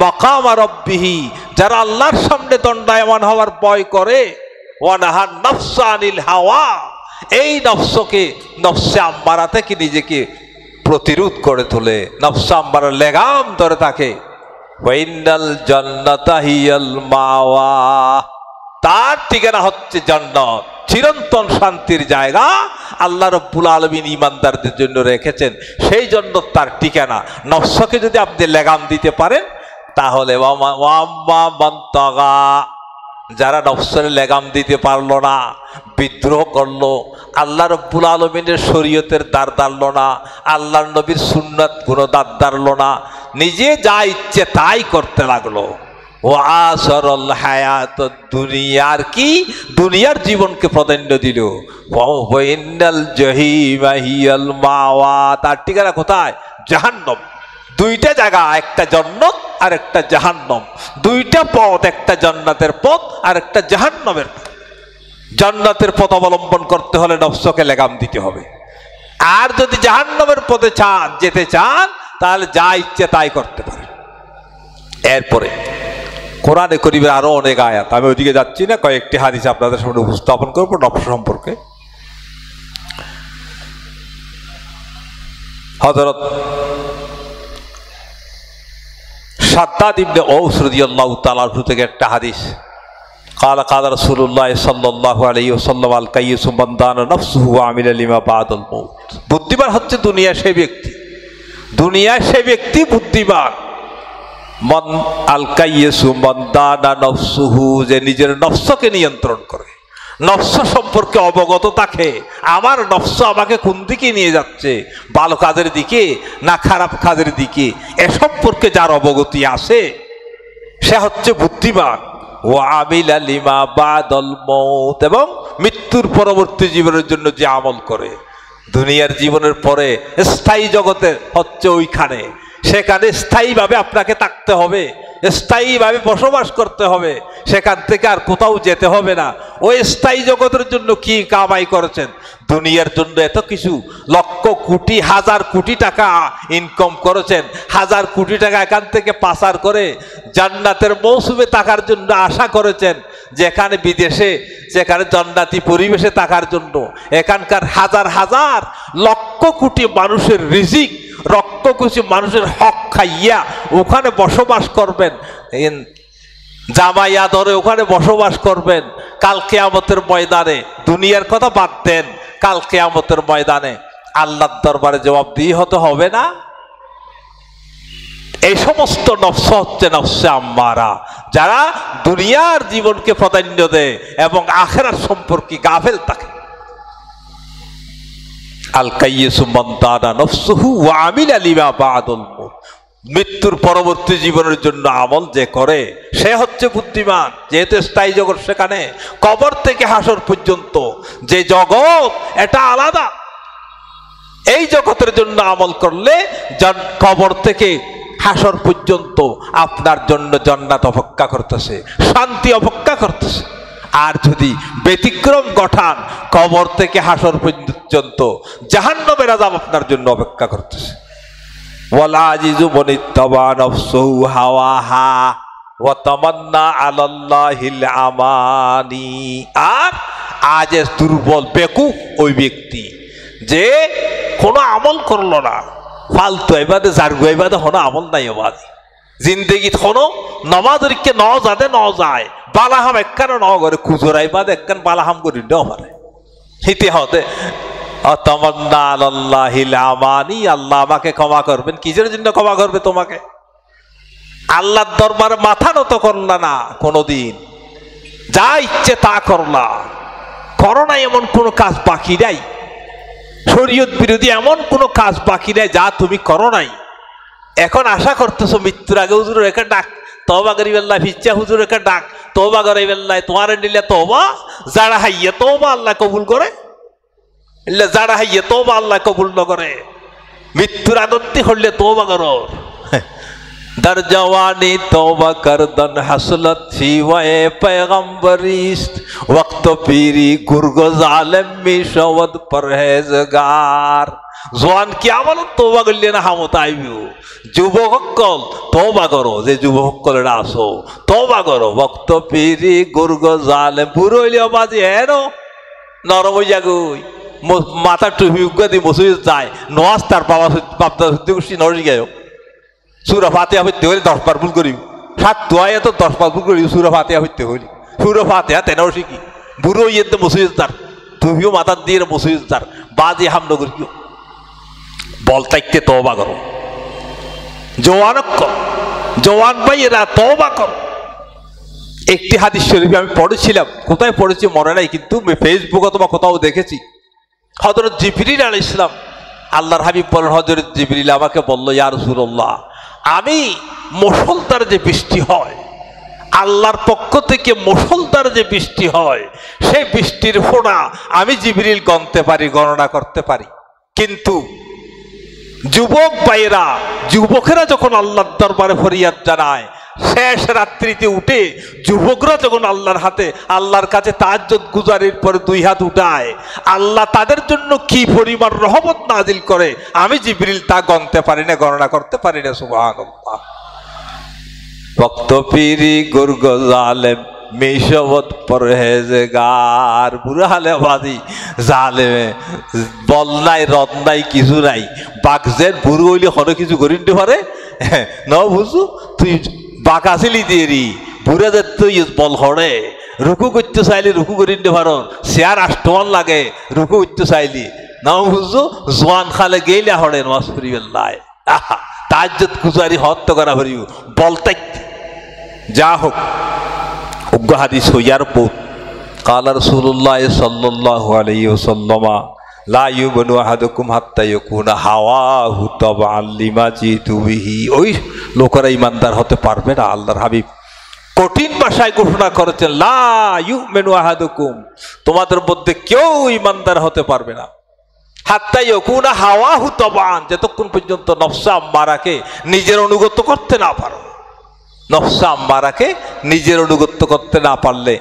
মাকামা রাব্বিহি, যারা আল্লাহর সামনে দণ্ডায়মান হওয়ার ভয় করে, ওয়ানাহান নাফসা আনিল হাওয়া, এই নফসকে নফসে আম্মারা থেকে নিজেকে প্রতিরোধ করে তোলে, নফসে আম্মারা লেগাম ধরে থাকে, ওয়াইনাল জান্নাতা হিয়াল মাওয়া, তার ঠিকানা হচ্ছে জান্নাত, চিরন্তন শান্তির জায়গা আল্লাহ রাব্বুল আলামিন ঈমানদারদের জন্য রেখেছেন, সেই জন্য তার ঠিকানা। নফসকে যদি আপনি লেগাম দিতে পারেন তাহলে ওয়াম্মা মান তাগা, যারা নফসের লেগাম দিতে পারলো না, বিদ্রোহ করলো, আল্লাহ রাব্বুল আলামিনের শরীয়তের দ্বার দাঁড়লো না, আল্লাহর নবীর সুন্নাত গুলো দ্বার দাঁড়লো না, নিজে যা ইচ্ছে তাই করতে লাগলো, ও আসরল হায়াত দুনিয়ার কি দুনিয়ার জীবনকে প্রাধান্য দিল, ওয়াইনাল জাহিমা হিয়াল মাওয়া, তার ঠিকানা কোথায়? জাহান্নাম। দুইটা জায়গা, একটা জান্নাত আর একটা জাহান্নাম, দুইটা পথ, একটা জান্নাতের পথ আর একটা জাহান্নামের পথ। জান্নাতের পথ অবলম্বন করতে হলে নফসকে লেগাম দিতে হবে, আর যদি জাহান্নামের পথে যেতে চান তাহলে যা ইচ্ছে তাই করতে পারেন। এরপরে কোরআনে করিমের আরো অনেক আয়াত, আমি ওইদিকে যাচ্ছি না, কয়েকটি হাদিস আপনাদের সামনে উপস্থাপন করবো নফস সম্পর্কে। হযরত শাদ্দাদ ইবনে আওস রাদিয়াল্লাহু তাআলা আনহু থেকে একটা হাদিস, قال قال رسول الله صلى الله عليه وسلم الكيس من دان نفسه وعمل لما بعد الموت, বুদ্ধিমান হচ্ছে দুনিয়া সেই ব্যক্তি, দুনিয়া সেই ব্যক্তি বুদ্ধিমান। মান আল কাইয়্যিসু মান দানা নফসুহু, যে নিজের নফসকে নিয়ন্ত্রণ করে, নফস সম্পর্কে অবগত থাকে, আমার নফস আমাকে কোন দিকে নিয়ে যাচ্ছে, ভালো কাজের দিকে না খারাপ কাজের দিকে, এ সম্পর্কে যার অবগতি আছে সে হচ্ছে বুদ্ধিমান। ওয়া আমিলা লিমা বাদাল মউত, এবং মৃত্যুর পরবর্তী জীবনের জন্য যে আমল করে, দুনিয়ার জীবনের পরে স্থায়ী জগতে হচ্ছে ওইখানে, সেখানে স্থায়ীভাবে আপনাকে থাকতে হবে, স্থায়ীভাবে বসবাস করতে হবে, সেখান থেকে আর কোথাও যেতে হবে না। ওই স্থায়ী জগতের জন্য কি কামাই করেছেন, দুনিয়ার জন্য এত কিছু লক্ষ কোটি হাজার কোটি টাকা ইনকাম করেছেন, হাজার কোটি টাকা এখান থেকে পাচার করে জান্নাতের মৌসুমে থাকার জন্য আশা করেছেন, যেখানে বিদেশে যেখানে জান্নাতি পরিবেশে থাকার জন্য এখানকার হাজার হাজার লক্ষ কোটি মানুষের রিজিক, রক্ত কুচি মানুষের হক খাইয়া ওখানে বসবাস করবেন, জামাইয়া ধরে ওখানে বসবাস করবেন, কাল কিয়ামতের ময়দানে, দুনিয়ার কথা বাদ দেন, কাল কিয়ামতের ময়দানে আল্লাহর দরবারে জবাবদিহি হতে হবে না? এই সমস্ত নফস হচ্ছে নফসে আম্মারা, যারা দুনিয়ার জীবনকে প্রাধান্য দেয় এবং আখিরাত সম্পর্কে গাফেল থাকে। আল কাইয়্যিসু মান দানা নফসুহু ওয়া আমিলা লিমা বাদাল মউত, মৃত্যুর পরবর্তী জীবনের জন্য আমল যে করে সে হচ্ছে বুদ্ধিমান। যেহেতু স্থায়ী জগৎ, সেখানে কবর থেকে হাসর পর্যন্ত যে জগৎ এটা আলাদা, এই জগতের জন্য আমল করলে কবর থেকে হাসর পর্যন্ত আপনার জন্য জান্নাত অপেক্ষা করতেছে, শান্তি অপেক্ষা করতেছে। আর যদি ব্যতিক্রম গঠান, কবর থেকে হাসর পর্যন্ত জাহান্নামের আযাব আপনার জন্য অপেক্ষা করতেছে। ওয়াল আজিজু মান ইত্তাবা নাফসুহু হাওয়াহা ওয়া তামান্না আলাল্লাহিল আমানি, আর আজেজ দুর্বল বেকুফ ওই ব্যক্তি যে কোনো আমল করলো না, ফালতু ইবাদত জারগু ইবাদত হনো আমল নাই, বাদ জিন্দেগি হনো নমাজ রিকে ন যাতে ন যায়, বালাহাম একখান ন করে খুজুরাই বাদ একখান বালাহাম করি ন পারে হিতে হতে তামান্না আলাল্লাহিল আমানি, আল্লাহ আমাকে ক্ষমা করবেন। কিসের জন্য ক্ষমা করবে তোমাকে? আল্লাহর দরবারে মাথা নত করলা না কোনোদিন, যা ইচ্ছে তা করলা, করো না এমন কোনো কাজ বাকি নাই, শরীয়ত বিরোধী এমন কোনো কাজ বাকি নাই যা তুমি করো নাই। এখন আশা করতেছো মৃত্যুর আগে হুজুর রেখে ডাক, তওবা করিবেল্লাহ, ফিচ্ছা হুজুর রেখে ডাক, তওবা করিবেল্লাহ, তোমার নিলে তওবা, যারা হাইয়া তওবা আল্লাহ কবুল করে। যারা হাইয়ে তওবা আল্লাহ কবুল ন করে, মৃত্যুর আগন্তি হলে তওবা করো। در جوانی توبہ کردن حسلت تھی وے پیغمبریست وقت پیری گرگ ظالم می شود پرہیزگار জোয়ান কি আমলত তওবা করলে না হামত আইবিও। যুবকসকল তওবা করো, যে যুবকসকলেরা আসো তওবা করো। ওয়াক্ত পিরি গুরগ জালেম বুড়ো হইলেও বাজি হেন নরম হইয়া গই মাথা টুপি উগা দি মসজিদ যায় নওয়াজ তার বাপদার হইতে খুশি নরজি গায়ো সূরা ফাতিহা পড়তে হইলে 10 বার ভুল করি, 7 দোয়ায় তো 10 বার ভুল করি সূরা ফাতিহা পড়তে হইলে। সূরা ফাতিহা তেনাও শিখি বুড়ো হইয়ে তো মসজিদ তার টুপিও মাথা দিয়ে মসজিদ তার বাজি হাম নগর কিও বল তাইতে তওবা করো। জওয়ান ভাইয়েরা তওবা করো। একটি হাদিস শরীফ আমি পড়েছিলাম, কোথায় পড়েছি মনে নাই, কিন্তু ফেসবুক অথবা কোথাও দেখেছি। হযরত জিবরিল আলাইহিস সালাম, আল্লাহর হাবিব বলেন হযরত জিবরিল আমাকে বলল, ইয়া রাসূলুল্লাহ, আমি মুষলধার যে বৃষ্টি হয়, আল্লাহর পক্ষ থেকে মুষলধার যে বৃষ্টি হয়, সেই বৃষ্টির ফোঁটা আমি জিবরিল গণতে পারি, গণনা করতে পারি। কিন্তু যুবক ভাইয়েরা, যুবকেরা যখন আল্লাহর দরবারে ফরিয়াদ জানায়, শেষ রাত্রিতে উঠে যুবকরা যখন আল্লাহর হাতে আল্লাহর কাছে তাহাজ্জুদ গুজারির পরে 2 হাত উঠায়, আল্লাহ তাদের জন্য কি পরিমাণ রহমত নাজিল করে আমি জিবরিল তা গণতে পারি না, গণনা করতে পারি না। সুবহানাল্লাহ। ওয়াক্ত পীরি গুরগ জালেম মিশবত পরহেজগার, বুড়া হালে বাদি জালেমে বল নাই রদ নাই কিছু নাই, বাঘজের বুড়ো হইলে হরে কিছু করিতে পারে ন বুঝু। তুই বাঘ আসিলি দিয়ে বুড়া যে তুই বল হরে রুকু করতে চাইলি রুকু করিতে পারো, শেয়ার আষ্টমান লাগে রুকু করতে চাইলি ন বুঝু। জোয়ান খালে গেলে হরে নামাজ পড়িবেন লাই, তাহাজ্জুদ গুজারি হত্যা করা হরিব বল তাইতে। যা হোক, উগ্র হাদিস হইয়ার পর কালা রাসূলুল্লাহ সাল্লাল্লাহু আলাইহি ওয়াসাল্লাম লা ইউমিনু আহাদুকুম হাত্তা ইয়াকুনা হাওয়াহু তাবআন লিমা জিতু বিহি। ওই লোকেরা ইমানদার হতে পারবে না। আল্লাহর হাবিব কঠিন ভাষায় ঘোষণা করেছেন, লা ইউমিনু আহাদুকুম, তোমাদের মধ্যে কেউ ইমানদার হতে পারবে না হাত্তা ইয়াকুনা হাওয়াহু তাবআন, যতক্ষণ পর্যন্ত নফসে আম্মারাকে নিজের অনুগত করতে না পারো। নফসে আম্মারাকে নিজের অনুগত করতে না পারলে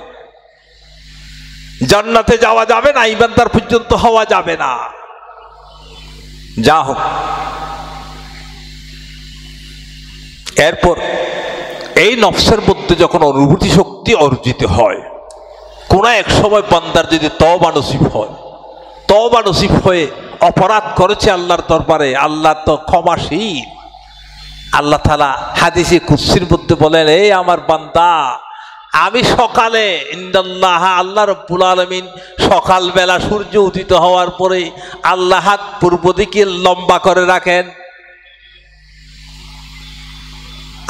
জান্নাতে যাওয়া যাবে না, ইমানদার পর্যন্ত হওয়া যাবে না। যা হোক, এরপর এই নফসের মধ্যে যখন অনুভূতি শক্তি অর্জিত হয়, কোন এক সময় বান্দার যদি তওবা নসিব হয়, তওবা নসিব হয়ে অপরাধ করেছে আল্লাহর দরবারে, আল্লাহ তো ক্ষমাশীল। আল্লাহ তাআলা হাদিসে কুদসির মধ্যে বলেন, এই আমার বান্দা, আমি সকালে ইন্নাল্লাহ, আল্লাহ রাব্বুল আলামিন সকালবেলা সূর্য উদিত হওয়ার পরে আল্লাহ হাত পূর্ব দিকে লম্বা করে রাখেন।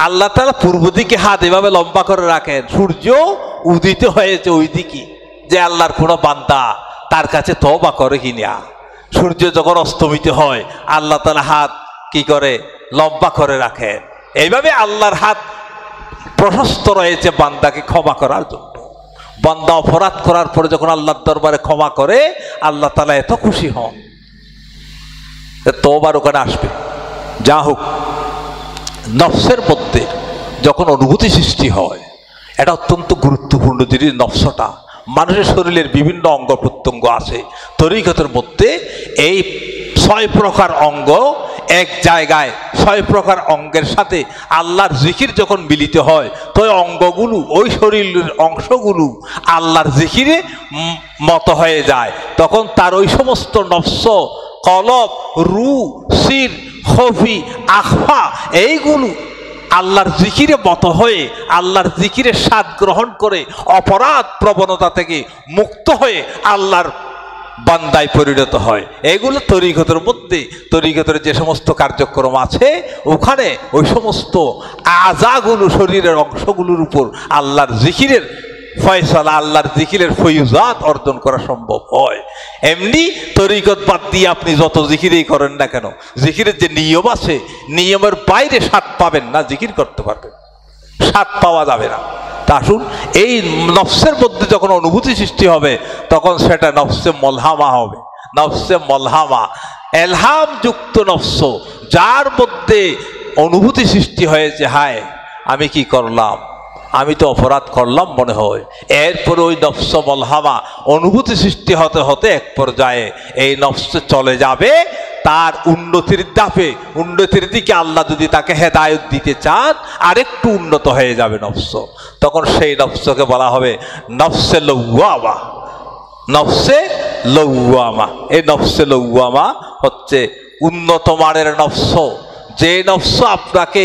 আল্লাহ তাআলা পূর্ব দিকে হাত এভাবে লম্বা করে রাখেন, সূর্য উদিত হয়েছে ওই দিকে, যে আল্লাহর কোনো বান্দা তার কাছে তওবা করে কিনা। সূর্য যখন অস্তমিত হয় আল্লাহ তাআলা হাত কি করে লম্বা করে রাখেন। এইভাবে আল্লাহর হাত প্রশস্ত রয়েছে বান্দাকে ক্ষমা করার জন্য। বান্দা অপরাধ করার পরে যখন আল্লাহর দরবারে ক্ষমা করে, আল্লাহ তাআলা এত খুশি হন, তওবার ওখানে আসবে। যা হোক, নফসের মধ্যে যখন অনুভূতি সৃষ্টি হয়, এটা অত্যন্ত গুরুত্বপূর্ণ জিনিস। নফসটা মানুষের শরীরের বিভিন্ন অঙ্গ প্রত্যঙ্গ আছে। তরিকতের মধ্যে এই 6 প্রকার অঙ্গ এক জায়গায়, 6 প্রকার অঙ্গের সাথে আল্লাহর জিকির যখন মিলিত হয়, তো ওই অঙ্গগুলো, ওই শরীরের অংশগুলো আল্লাহর জিকিরে মত হয়ে যায়। তখন তার ওই সমস্ত নফস, কলব, রু, সির, খফি, আখফা, এইগুলো আল্লাহর জিকিরে মত হয়ে আল্লাহর জিকিরের স্বাদ গ্রহণ করে অপরাধ প্রবণতা থেকে মুক্ত হয়ে আল্লাহর বান্দায় পরিণত হয়। এগুলো তরিকতের মধ্যে, তরিকতের যে সমস্ত কার্যক্রম আছে ওখানে ওই সমস্ত আযাগুলো, শরীরের অংশগুলোর উপর আল্লাহর জিকিরের ফয়সালা, আল্লাহর জিকিরের ফয়ুজাত অর্জন করা সম্ভব হয়। এমনি তরিকত বাদ দিয়ে আপনি যত জিকিরই করেন না কেন, জিকিরের যে নিয়ম আছে, নিয়মের বাইরে স্বাদ পাবেন না, জিকির করতে পারবেন, স্বাদ পাওয়া যাবে না। তা আসুন, এই নফসের মধ্যে যখন অনুভূতি সৃষ্টি হবে তখন সেটা নফসে মলহামা হবে, নফসে মলহামা, এলহাম যুক্ত নফস, যার মধ্যে অনুভূতি সৃষ্টি হয়েছে, হায় আমি কি করলাম, আমি তো অপরাধ করলাম মনে হয়। এরপরে ওই নফস মলহামা অনুভূতি সৃষ্টি হতে হতে এক পর্যায়ে এই নফস চলে যাবে তার উন্নতির ধাপে, উন্নতির দিকে আল্লাহ যদি তাকে হেদায়েত দিতে চান আরেকটু উন্নত হয়ে যাবে নফস। তখন সেই নফসকে বলা হবে নফসে লওয়ামা। নফসে লওয়ামা, এই নফসে লওয়ামা হচ্ছে উন্নত মানের নফস, যে নফস আপনাকে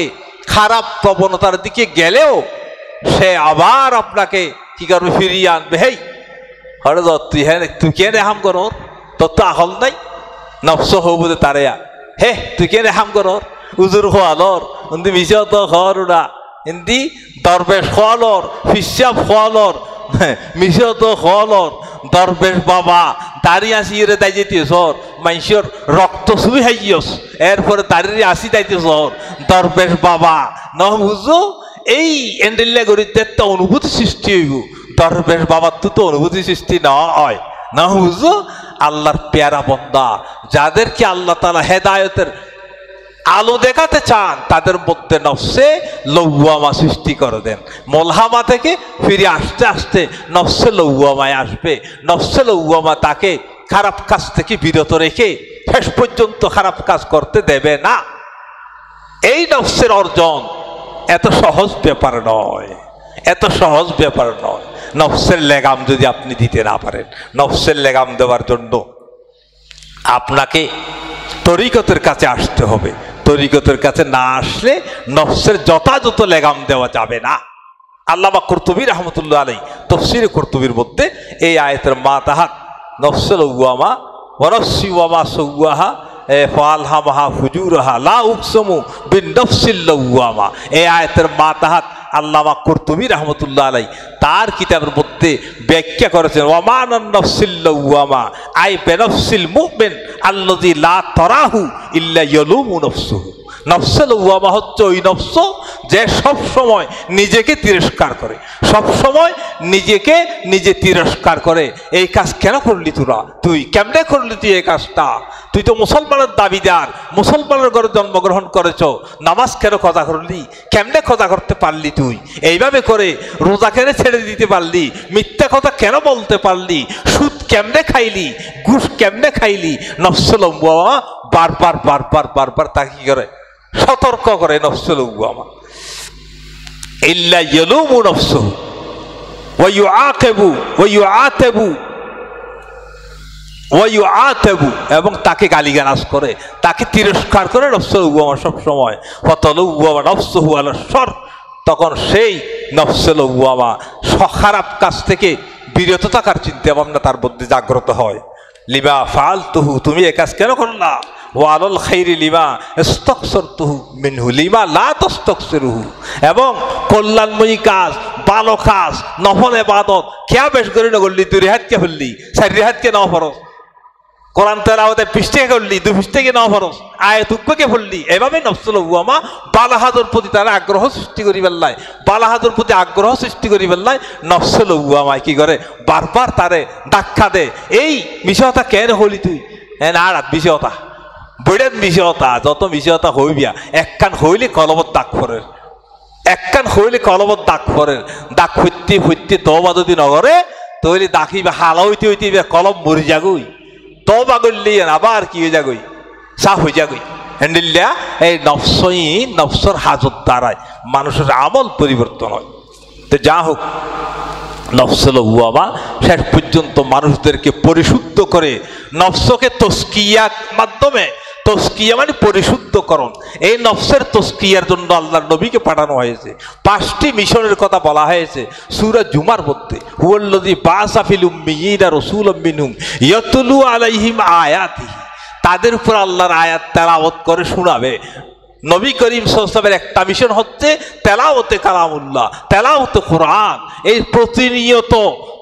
খারাপ প্রবণতার দিকে গেলেও সে আবার আপনাকে কি করবে, ফিরিয়ে আনবে। হেই হরে তুই, হ্যাঁ তুই কে রেহাম করো, তোর তো আহল নাই। নফস হব তারে, হে তুই কে রেহাম করো, উজুর খোয়ালর উন্দি মিশে তো খরা হিন্দি দরবেশ খোয়ালর, ফিসাব খোয়ালর, মিশে তো খোয়ালর, দরবেশ বাবা দাঁড়িয়ে আসি রে তাই যেতেছ মানুষের রক্ত ছুঁই হাইয়স, এরপরে দাঁড়িয়ে আসি তাইতেছ দরবেশ বাবা ন বুঝো। এই এন্ডেলিয়া গরিবদের তো অনুভূতি সৃষ্টি হইব, দরবেশ বাবার তো অনুভূতি সৃষ্টি না হয় না বুঝো। আল্লাহর পেয়ারা বন্দা যাদেরকে আল্লাহ তাআলা হেদায়েতের আলো দেখাতে চান তাদের মধ্যে নফসে লওয়ামা সৃষ্টি করে দেন। মলহামা থেকে ফিরে আসতে আসতে নফসে লওয়ামায় আসবে। নফসে লওয়ামা তাকে খারাপ কাজ থেকে বিরত রেখে শেষ পর্যন্ত খারাপ কাজ করতে দেবে না। এই নফসের অর্জন এত সহজ ব্যাপার নয়, এত সহজ ব্যাপার নয়। নফসের লেগাম যদি আপনি দিতে না পারেন, নফসের লেগাম দেওয়ার জন্য আপনাকে তরিকতের কাছে আসতে হবে। তরিকতের কাছে না আসলে নফসের যথাযথ লেগাম দেওয়া যাবে না। আল্লামা কুরতুবী রাহমাতুল্লাহ আলাইহি তাফসীরে কুরতুবীর মধ্যে এই আয়াতের মাতাহাত নফসে লওয়ামা ওয়া নফসি ওয়া মা সাওয়াহা ফালহামাহা ফুজুরাহা লা উকসমু বিন নফসিল লওয়ামা, এই আয়াতের মাতাহাত আল্লামা কুরতুবী রাহমাতুল্লাহ আলাইহি তার কিতাবের মধ্যে ব্যাখ্যা করেছেন ওয়া মান নফসিল লওয়ামা আই বিনফসিল মুমিন আল্লাযী লা তারাহু ইল্লা ইয়ালুমু নফসুহু। নফসে লওয়ামা হচ্ছে ওই নফস যে সব সময় নিজেকে তিরস্কার করে, সব সময় নিজেকে নিজে তিরস্কার করে। এই কাজ কেন করলি তোরা, তুই কেমনে করলি তুই এই কাজটা, তুই তো মুসলমানের দাবিদার, মুসলমানের ঘরে জন্মগ্রহণ করেছ, নামাজ কেন কজা করলি, কেমনে কজা করতে পারলি, তুই এইভাবে করে রোজা কেন ছেড়ে দিতে পারলি, মিথ্যা কথা কেন বলতে পারলি, সুদ কেমনে খাইলি, ঘুষ কেমনে খাইলি। নফসে লওয়ামা বারবার বারবার বারবার তাকে কি করে, সতর্ক করে। নফসে লওয়ামা ইল্লা ইয়ালুমু নফসুহু ওয়া ইউআকিবু ওয়া ইউআতাবু ওয়া ইউআতাবু, এবং তাকে গালিগালাজ করে, তাকে তিরস্কার করে। নফসে লওয়ামা সব সময় ফাতালওয়ামা নফসুহু আলা শার, তখন সেই নফসে লওয়ামা খারাপ কাজ থেকে বিরত থাকার চিন্তা ভাবনা তার মধ্যে জাগ্রত হয়। লিমা ফাআলতুহু, তুমি এই কাজ কেন করলা, ওয়ালাল খাইরি লিমা ইস্তাকসারতুহু মিনহু লিমা লা তাস্তাকসিরুহু, এবং কল্যাণময়ী কাজ, ভালো কাজ, নফল ইবাদত কে বেশ করে না করলি, দুই রিহাতকে হল্লি, চার রিহাতকে নাও ফরজ, কোরআন তেলাওয়াতে পৃষ্ঠে করলি, দুই পৃষ্ঠে নাও ফরজ, আয়াত উক্কে পড়লি। এভাবে নফসে লওয়ামা বালাহাদুর প্রতি তারা আগ্রহ সৃষ্টি করি পেল্লায়, বালাহাদুর প্রতি আগ্রহ সৃষ্টি করি পেল্লায় নফসে লওয়ামায় কি করে, বারবার তারে ধাক্কা দে। এই মিশতা কেন হলি তুই, হ্যাঁ না রাত বিষয়তা বইটার মিশতা, যত মিশতা হইবিয়া একখান হইলে কলবত দাগ ফরের, একখান হইলে কলবত দাগ ফরের, দাগ হইতে হইতে তওবা যদি নগরে তৈরি দাখিবা হালা হইতে হইতে কলম মরি যাগুই, তওবা করলি আবার কি হয়ে যাগুই, সাফ হয়ে যাগুই। হ্যান্ডিল্লা এই নফসই নফসর হাজত দ্বারায় মানুষের আমল পরিবর্তন হয়। তো যা হোক, নফসে লওয়ামা শেষ পর্যন্ত মানুষদেরকে পরিশুদ্ধ করে, নফসকে তস্কিয়ার মাধ্যমে, তস্কিয়া মানে পরিশুদ্ধকরণ, এই নফসের তস্কিয়ার জন্য আল্লাহর নবীকে পাঠানো হয়েছে। 5টি মিশনের কথা বলা হয়েছে সূরা জুমার মধ্যে। হুয়াল্লাযী বাআসা ফিল উম্মিয়িনা রাসূলাম মিনহুম ইয়াতলু আলাইহিম আয়াতিহি, তাদের উপর আল্লাহর আয়াত তেলাওয়াত করে শোনাবে। নবী করিম সাল্লাল্লাহু আলাইহি ওয়াসাল্লামের একটা মিশন হচ্ছে তেলাওয়াতে কালামুল্লাহ, তেলাওয়াতে কোরআন। এই প্রতিনিয়ত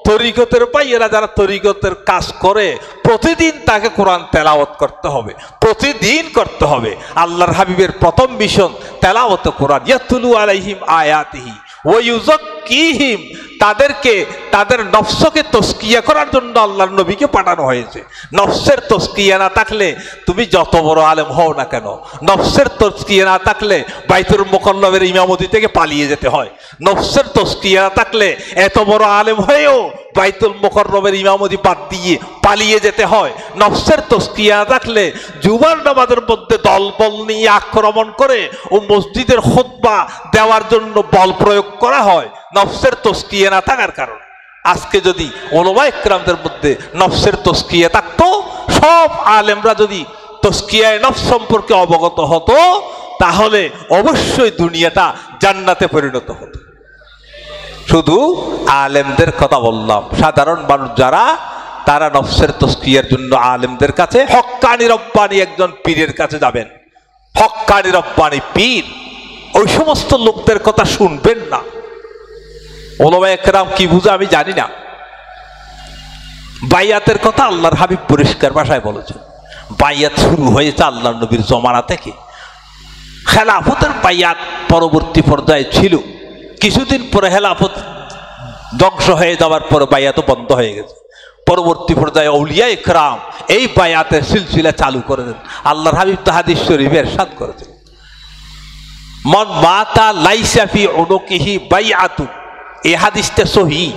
তরিকতের পাইয়েরা যারা তরিকতের কাজ করে প্রতিদিন তাকে কোরআন তেলাওয়াত করতে হবে, প্রতিদিন করতে হবে। আল্লাহর হাবিবের প্রথম মিশন তেলাওয়াতে কোরআন, ইয়াতলু আলাইহিম আয়াতিহি ওয়া ইউযাক্কি লিতুজকিহিম, তাদেরকে তাদের নফসকে তস্কিয়া করার জন্য আল্লাহর নবীকে পাঠানো হয়েছে। নফসের তস্কিয়া না থাকলে তুমি যত বড় আলেম হও না কেন, নফসের তস্কিয়া না থাকলে বাইতুল মুকাররমের ইমামতি থেকে পালিয়ে যেতে হয়। নফসের তস্কিয়া না থাকলে এত বড় আলেম হয়েও বাইতুল মুকাররমের ইমামতি বাদ দিয়ে পালিয়ে যেতে হয়। নফসের তস্কিয়া না থাকলে জুমার নামাজের মধ্যে দলবল নিয়ে আক্রমণ করে ও মসজিদের খুতবা দেওয়ার জন্য বল প্রয়োগ করা হয়, নফসের তস্কিয়া না থাকার কারণে। আজকে যদি উলামায়ে কেরামদের মধ্যে নফসের তস্কিয়া থাকতো, সব আলেমরা যদি তস্কিয়ায়ে নফস সম্পর্কে অবগত হতো, তাহলে অবশ্যই দুনিয়াটা জান্নাতে পরিণত হতো। শুধু আলেমদের কথা বললাম, সাধারণ মানুষ যারা, তারা নফসের তস্কিয়ার জন্য আলেমদের কাছে, হক্কানি রব্বানি একজন পীরের কাছে যাবেন। হক্কানি রব্বানি পীর, ওই সমস্ত লোকদের কথা শুনবেন না। উলামায়ে কেরাম কি বুঝে আমি জানি না। বাইয়াতের কথা আল্লাহর হাবিব পরিষ্কার ভাষায় বলেছেন। বাইয়াত শুরু হয়েছে আল্লাহর নবীর জমানা থেকে। খেলাফতের বাইয়াত পরবর্তী পর্যায়ে ছিল, কিছুদিন পরে খেলাফত ধ্বংস হয়ে যাওয়ার পরে বাইয়াতও বন্ধ হয়ে গেছে। পরবর্তী পর্যায়ে আউলিয়ায়ে কেরাম এই বাইয়াতের সিলসিলা চালু করে দেন। আল্লাহর হাবিব তো হাদিস শরীফে ইরশাদ করেছেন, মান মাতা লাইসা ফি উনুকিহি বাইআতু। এই হাদিসটা সহিহ,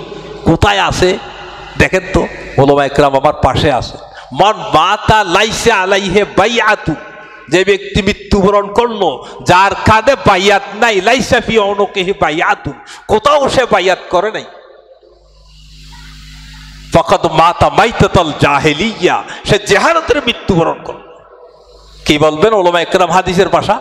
কোথায় আছে দেখেন তো, উলামায়ে কেরাম আমার পাশে আছে। মান মাতা লাইসা আলাইহি বাইআতু, যে ব্যক্তি মৃত্যুবরণ করলো যার কাঁধে বাইয়াত নাই, লাইসা ফি উনুকিহি বাইআতু, কোথাও সে বাইয়াত করে নাই, ফাকাদ মাতা মাইতাতাল জাহেলিয়া, সে জাহালাতের মৃত্যুবরণ করলো। কি বলবেন উলামায়ে কেরাম হাদিসের ভাষা?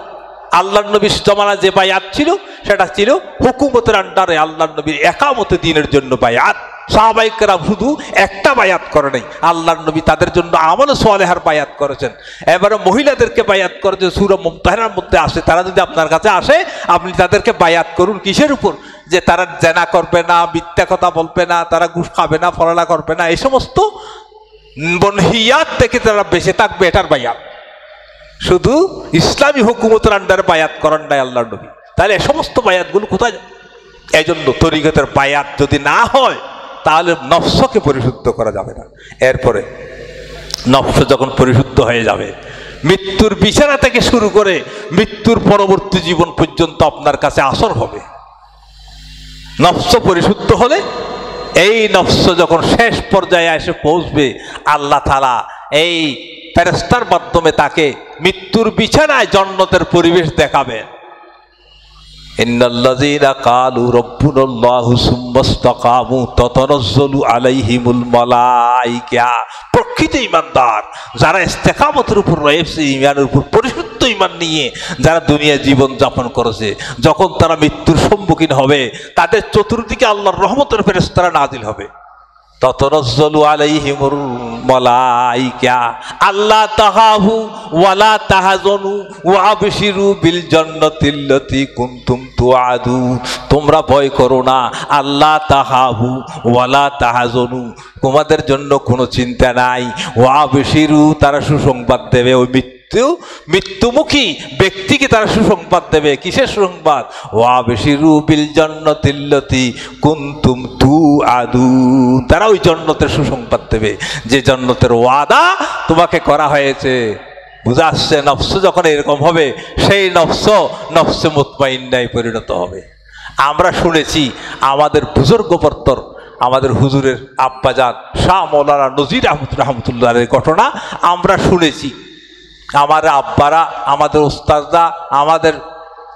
আল্লাহর নবীর জমানায় যে বায়াত ছিল সেটা ছিল হুকুমতের আন্ডারে আল্লাহর নবীর একামতে দ্বীনের জন্য বায়াত। সাহাবায়ে কেরাম শুধু একটা বায়াত করে নাই, আল্লাহর নবী তাদের জন্য আমলে সালেহার বায়াত করেছেন। এবারে মহিলাদেরকে বায়াত করেছেন, সূরা মুমতাহিনার মধ্যে আসে, তারা যদি আপনার কাছে আসে আপনি তাদেরকে বায়াত করুন। কিসের উপর? যে তারা জেনা করবে না, মিথ্যা কথা বলবে না, তারা ঘুষ খাবে না, ফলানা করবে না, এই সমস্ত বনহিয়াত থেকে তারা বেঁচে থাকবে, এটার বায়াত। শুধু ইসলামী হুকুমতের আন্ডারে বায়াত করেন নাই আল্লাহর নবী। তাহলে এই সমস্ত বায়াতগুলো কোথায়? এই জন্য তরিকতের বায়াত যদি না হয় তাহলে নফসকে পরিশুদ্ধ করা যাবে না। এরপরে নফস যখন পরিশুদ্ধ হয়ে যাবে, মৃত্যুর বিছানা থেকে শুরু করে মৃত্যুর পরবর্তী জীবন পর্যন্ত আপনার কাছে আসর হবে। নফস পরিশুদ্ধ হলে, এই নফস যখন শেষ পর্যায়ে এসে পৌঁছবে, আল্লাহ তাআলা এই ফেরেশতার মাধ্যমে তাকে মৃত্যুর বিছানায় জান্নাতের পরিবেশ দেখাবেন। ইন্নাল্লাযীনা ক্বালু রাব্বুনাল্লাহু সুম্মা ইসতাকামু তাতানাজ্জালু আলাইহিমুল মালায়েকা। প্রকৃত ঈমানদার যারা ইস্তেকামতের উপর রয়েছে, ঈমানের উপর পরিশুদ্ধ ঈমান নিয়ে যারা দুনিয়া জীবন যাপন করেছে, যখন তারা মৃত্যুর সম্মুখীন হবে তাদের চতুর্দিকে আল্লাহর রহমতের ফেরেশতারা নাজিল হবে। তাতানাজ্জালু আলাইহিমুল মালায়েকা আল্লা তাহাবু ওয়ালা তাহজানু ওয়া আবশিরু বিল জান্নাতিল্লাতী কুনতুম তুআদুন। তোমরা ভয় করো না, আল্লা তাহাবু ওয়ালা তাহজানু, তোমাদের জন্য কোনো চিন্তা নাই, ওয়া আবশিরু, তারা সুসংবাদ দেবে। ওই মৃত্যুমুখী ব্যক্তিকে তারা সুসংবাদ দেবে। কিসের সুসংবাদ? ওয়া আবশিরু বিল জান্নাতিল্লাতী কুনতুম তুআদুন, তারা ওই জান্নাতের সুসংবাদ দেবে যে জান্নাতের ওয়াদা তোমাকে করা হয়েছে। বুঝা আসছে? নফস যখন এরকম হবে, সেই নফসে মুতমাইন্নায় পরিণত হবে। আমরা শুনেছি আমাদের বুজুর্গ বর্তর, আমাদের হুজুরের আব্বাজান শাহ মৌলানা নজির আহমদ রহমতুল্লাহের ঘটনা আমরা শুনেছি। আমার আব্বারা, আমাদের ওস্তাদরা, আমাদের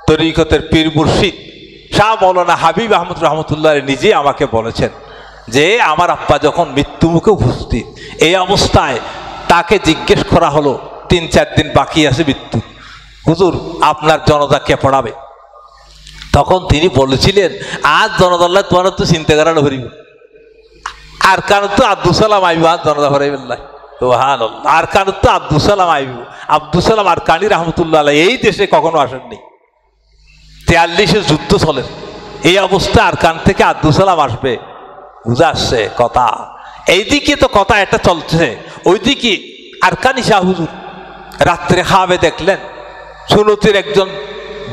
তরিকতের পীর মুর্শিদ শাহ মৌলানা হাবিব আহমদ রহমতুল্লাহ নিজে আমাকে বলেছেন যে আমার আব্বা যখন মৃত্যুমুখে উপস্থিত, এই অবস্থায় তাকে জিজ্ঞেস করা হলো ৩-৪ দিন বাকি আছে মৃত্যু, হুজুর আপনার জনাজা কে পড়াবে? তখন তিনি বলেছিলেন, আজ জনাজাল্লাহ তোমার তো চিন্তা করানো হরিব, আর কারণ তো আব্দুল সালাম আইব, আজ জনাজা হরাইবেল্লাহ, আর কারণ তো আব্দুল সালাম আইব। আব্দুল সালাম আর কানি রহমতুল্লাহ এই দেশে কখনো আসেননি। ৪৩-এ যুদ্ধ চলে, এই অবস্থায় আর কান থেকে আব্দুল সালাম আসবে, বুঝা আসছে কথা? এইদিকে তো কথা একটা চলছে, ওইদিকে আরকানি শাহ হুজুর রাত্রে খাবে দেখলেন সুন্নতের একজন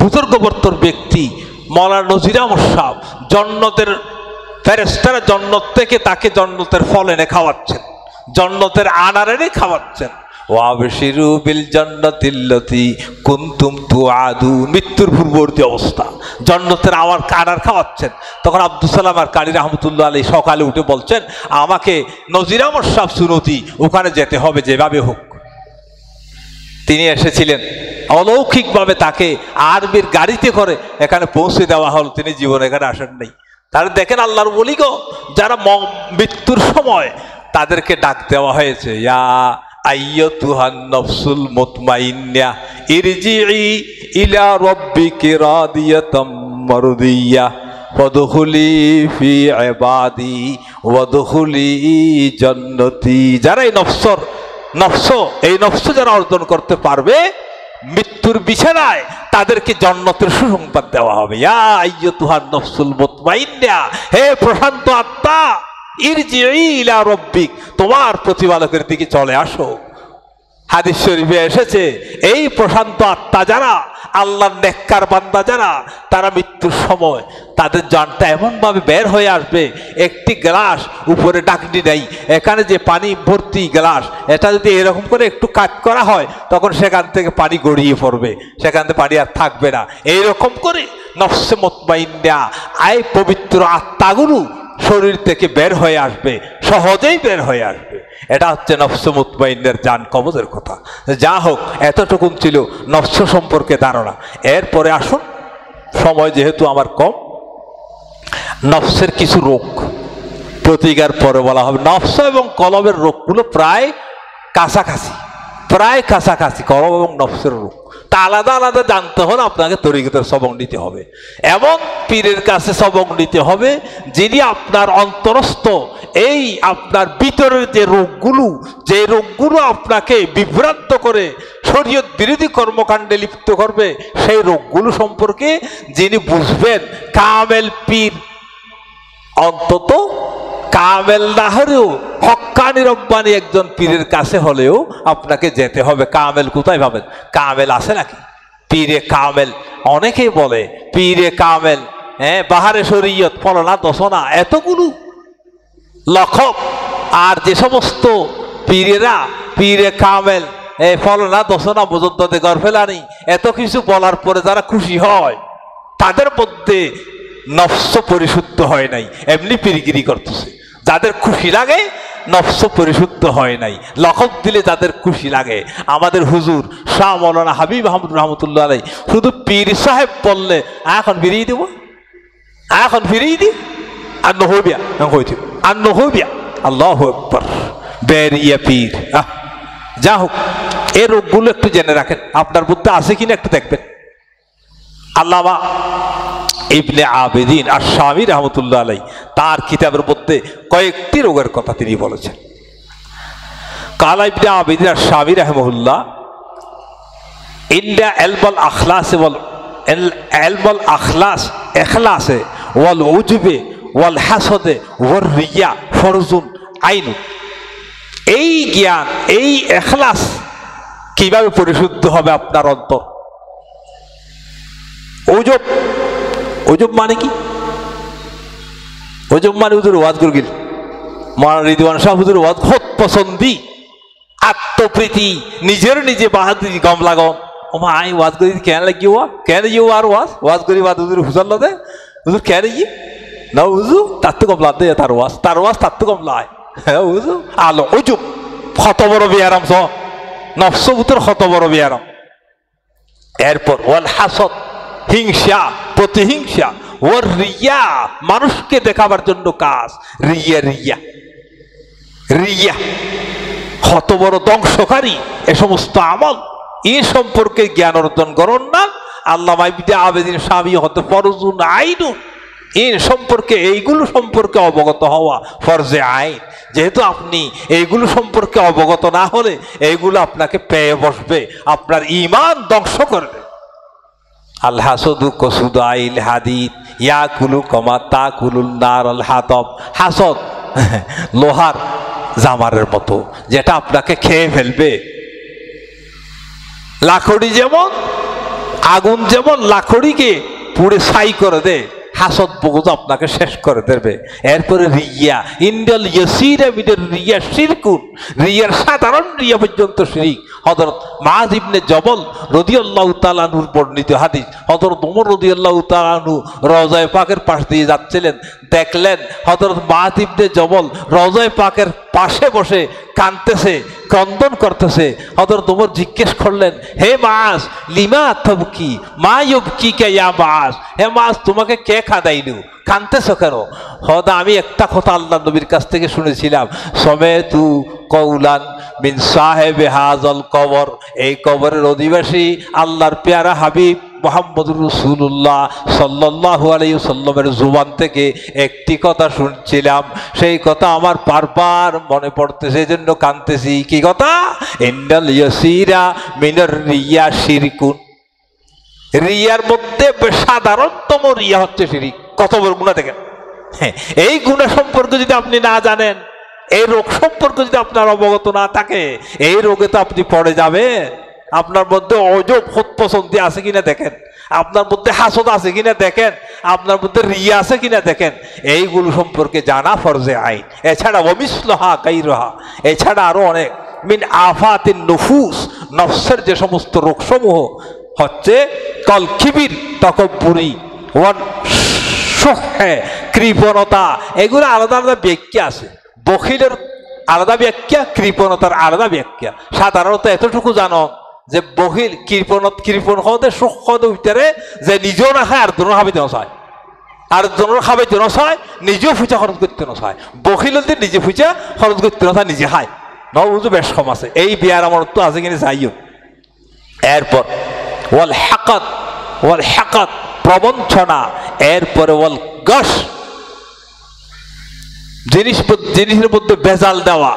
বুজুর্গবর্তর ব্যক্তি মাওলানা নজির আহমদ সাহেব জান্নাতের ফেরেশতারা জান্নাত থেকে তাকে জান্নাতের ফল এনে খাওয়াচ্ছেন, জান্নাতের আনার এনে খাওয়াচ্ছেন। ওয়াবশিরু বিল জান্নাতিল্লাতী কুনতুম তুআদুন, মৃত্যুর পূর্ববর্তী অবস্থা, জান্নাতের আমার আনার খাওয়াচ্ছেন। তখন আব্দুল সালাম আর কারি রহমতুল্লাহ আলাইহি সকালে উঠে বলছেন, আমাকে নজির আহমদ সাহেব সুনতি ওখানে যেতে হবে যেভাবে হোক। তিনি এসেছিলেন, অলৌকিকভাবে তাকে আরবির গাড়িতে করে এখানে পৌঁছে দেওয়া হল, তিনি জীবনে এখানে আসেন নাই। তাহলে দেখেন আল্লাহর ওলি গো, যারা মৃত্যুর সময় তাদেরকে ডাক দেওয়া হয়েছে, ইয়া আইয়াতুহান নাফসুল মুতমাইন্না ইরজিই ইলা রাব্বিকি রাদিয়াতাম মারদিয়া ওয়াদখুলি ফি ইবাদি ওয়াদখুলি জান্নতি। যারা এই নফস যারা অর্জন করতে পারবে মৃত্যুর বিছানায়, তাদেরকে জান্নাতের সুসংবাদ দেওয়া হবে। ইয়া আইয়াতুহান নাফসুল মুতমাইন্না, হে প্রশান্ত আত্মা, ইরজিই ইলা রাব্বিক, তোমার প্রতিপালকের দিকে চলে আসো। হাদিস শরীফে এসেছে, এই প্রশান্ত আত্মা যারা, আল্লাহর নেককার বান্দা যারা, তারা মৃত্যুর সময় তাদের জানটা এমনভাবে বের হয়ে আসবে, একটি গ্লাস উপরে ডাকনি নেই, এখানে যে পানি ভর্তি গ্লাস, এটা যদি এরকম করে একটু কাট করা হয় তখন সেখান থেকে পানি গড়িয়ে পড়বে, সেখান থেকে পানি আর থাকবে না। এইরকম করে নফসে মুতমাইন্না, আয় পবিত্র আত্মাগুলো শরীর থেকে বের হয়ে আসবে, সহজেই বের হয়ে আসবে। এটা হচ্ছে নফস মুতমাইন্নার জান কবজের কথা। যা হোক, এতটুকুন ছিল নফস সম্পর্কে ধারণা। এরপরে আসুন, সময় যেহেতু আমার কম, নফসের কিছু রোগ প্রতিকার পরে বলা হবে। নফস এবং কলবের রোগগুলো প্রায় কাছাকাছি, কলব এবং নফসের রোগ। তা আলাদা আলাদা জানতে হলে আপনাকে তরিকতের সবক নিতে হবে, এমন পীরের কাছে সবক নিতে হবে যিনি আপনার অন্তরস্থ, এই আপনার ভিতরের যে রোগগুলো আপনাকে বিভ্রান্ত করে শরীয়ত বিরোধী কর্মকাণ্ডে লিপ্ত করবে, সেই রোগগুলো সম্পর্কে যিনি বুঝবেন। কামেল পীর, অন্তত কামেল না হলেও হক্কানি রব্বানি একজন পীরের কাছে হলেও আপনাকে যেতে হবে। কামেল কোথায় পাবেন? কামেল আছে নাকি? পীরে কামেল, অনেকেই বলে পীরে কামেল, বাহারে শরীয়ত, ফলনা দশনা, এতগুলো লক্ষক। আর যে সমস্ত পীরেরা পীরে কামেল, ফলনা দশনা মুজদ্দদে গরফেলানি, এত কিছু বলার পরে যারা খুশি হয়, তাদের মধ্যে নফস পরিশুদ্ধ হয় নাই, এমনি পীরগিরি করতেছে। যাদের খুশি লাগে নফস পরিশুদ্ধ হয় নাই, লক্ষক দিলে যাদের খুশি লাগে। আমাদের হুজুর শাহ মৌলানা হাবিব আহমদ রহমতুল্লাহ আলাইহি শুধু পীর সাহেব বললে এখন ফিরিয়ে দেব, এখন ফিরিয়ে দিই, আর নহবিয়া আর নহবিয়া, আল্লাহু আকবার, বেরিয়া পীর। যা হোক, এই রোগগুলো একটু জেনে রাখেন, আপনার মধ্যে আছে কিনা একটু দেখবেন। আল্লামা ইবনে আবেদিন আশ-শামী রাহমাতুল্লাহ আলাইহি তার কিতাবের মধ্যে কয়েকটি রোগের কথা তিনি বলেছেন। কালা ইবনে আবেদিন আশ-শামী রাহিমাহুল্লাহ, ইন্না ইলমুল আখলাস ওয়াল ইলমুল আখলাস ইখলাসে ওয়াল উজবে ওয়াল হাসাদে ওয়ার রিয়া ফরজুন আইনু। এই জ্ঞান, এই ইখলাস কিভাবে পরিশুদ্ধ হবে আপনার অন্তর। ওজব মানে কি? ওজব মানে হুজুর ওয়াজ করগিল, মাওলানা রিদওয়ান শাহ হুজুর ওয়াজ খুব পছন্দি, আত্মপ্রীতি, নিজে বাহাদুরি গম লাগাম। ও মা আই ওয়াজ করি কেন লাগি, কেন আর ওয়াজ করি বাদ হুজুর হুজুর লদে হুজুর কেন গিয়ে না হুজুর তার তো কম লাভ দেয়, তার ওয়াজ তার তো কম লাই। হ্যাঁ হুজুর আলো ওজব কত বড় বিয়ারাম, নফস ভিতর কত বড় বিয়ারাম। এরপর ওয়াল হাসদ, হিংসা, প্রতিহিংসা, ওর রিয়া, মানুষকে দেখাবার জন্য কাজ, রিয়া কত বড় ধ্বংসকারী এ সমস্ত আমল। এ সম্পর্কে জ্ঞান অর্জন করুন না। আল্লামা ইবনে আবেদিন শামী হতে ফরজুন আইনু, এর সম্পর্কে, এইগুলো সম্পর্কে অবগত হওয়া ফরজে আইন। যেহেতু আপনি এইগুলো সম্পর্কে অবগত না হলে এইগুলো আপনাকে পেয়ে বসবে, আপনার ঈমান ধ্বংস করবে। আল হাসদু কসুদু আইল হাদিদ ইয়াকুলু কামা তাকুলুন নার আল হাতব। হাসদ লোহার জামারের মতো, যেটা আপনাকে খেয়ে ফেলবে। লাকড়ি যেমন, আগুন যেমন লাকড়িকে পুড়ে ছাই করে দে, হাসদ বগুজ আপনাকে শেষ করে দেবে। এরপরে রিয়া, ইন্ডাল ইয়াসিরা মিনার রিয়া শিরকুন, রিয়ার সাধারণ রিয়া পর্যন্ত শিরিক। হযরত মুআয ইবনে জবল রাদিয়াল্লাহু তাআলা আনহুর বর্ণিত হাদিস, হযরত ওমর রাদিয়াল্লাহু তাআলা আনহু রওজায়ে পাকের পাশ দিয়ে যাচ্ছিলেন, দেখলেন হযরত মুআয ইবনে জবল রওজায়ে পাকের পাশে বসে কাঁদতেছে, ক্রন্দন করতেছে। হযরত ওমর জিজ্ঞেস করলেন, হে মুআয লিমা তাবকি মা ইউবকিকা ইয়া মুআয, হে মুআয তোমাকে কে কাঁদাইলো, কাঁদতেছো কেন? হয়তো আমি একটা কথা আল্লাহর নবীর কাছ থেকে শুনেছিলাম, সমেতু কওলান মিন সাহেবে হাজাল কবর, এই কবরের অধিবাসী আল্লাহর পেয়ারা হাবিব মুহাম্মদুর রাসূলুল্লাহ সাল্লাল্লাহু আলাইহি ওয়াসাল্লামের জুবান থেকে একটি কথা শুনছিলাম, সেই কথা আমার বারবার মনে পড়তেছে, এজন্য কাঁদতেছি। কি কথা? ইন্নাল ইয়াসিরা মিনার রিয়া শিরকুন, রিয়ার মধ্যে সাধারণতম রিয়া হচ্ছে শিরিক। কত বড় গুনাহ দেখেন। হ্যাঁ, এই গুনাহ সম্পর্কে যদি আপনি না জানেন, এই রোগ সম্পর্কে যদি আপনার অবগত না থাকে, এই রোগে তো আপনি পড়ে যাবেন। আপনার মধ্যে অজব খুদপসন্দি আছে কিনা দেখেন, আপনার মধ্যে হাসদ আছে কিনা দেখেন, আপনার মধ্যে রিয়া আছে কিনা দেখেন। এইগুলো সম্পর্কে জানা ফরজে আইন। এছাড়া ওমিসলহা গায়রুহা, এছাড়া আরো অনেক মিন আফাতিন নুফুস, নফসের যে সমস্ত রোগসমূহ হচ্ছে কল কিবির তাকাব্বুরি ওয়ান শুহ্হে, কৃপণতা, এগুলো আলাদা আলাদা ব্যাখ্যা আছে। বখিলের আলাদা ব্যাখ্যা, কৃপণতার আলাদা ব্যাখ্যা। সাধারণত এতটুকু জানো যে বখিল কৃপণ হতে সুখ হতে ভিতরে যে নিজেও না খায়, আর জনের খাবে যেন চায়, আর জনের খাবে যেন চায়, নিজেও ফুচা খরচ করতে না চায়। বখিল হতে নিজে ফুচা খরচ করতে না চায়, নিজে খায়। নবুঝো বেশ কম আছে, এই বিয়ার আমার তো আছে কিনা যাইও। এরপর ওয়াল হাকাত, ওয়াল হাকাত প্রবঞ্চনা, এরপরে ওয়াল গশ, জিনিসের মধ্যে বেজাল দেওয়া,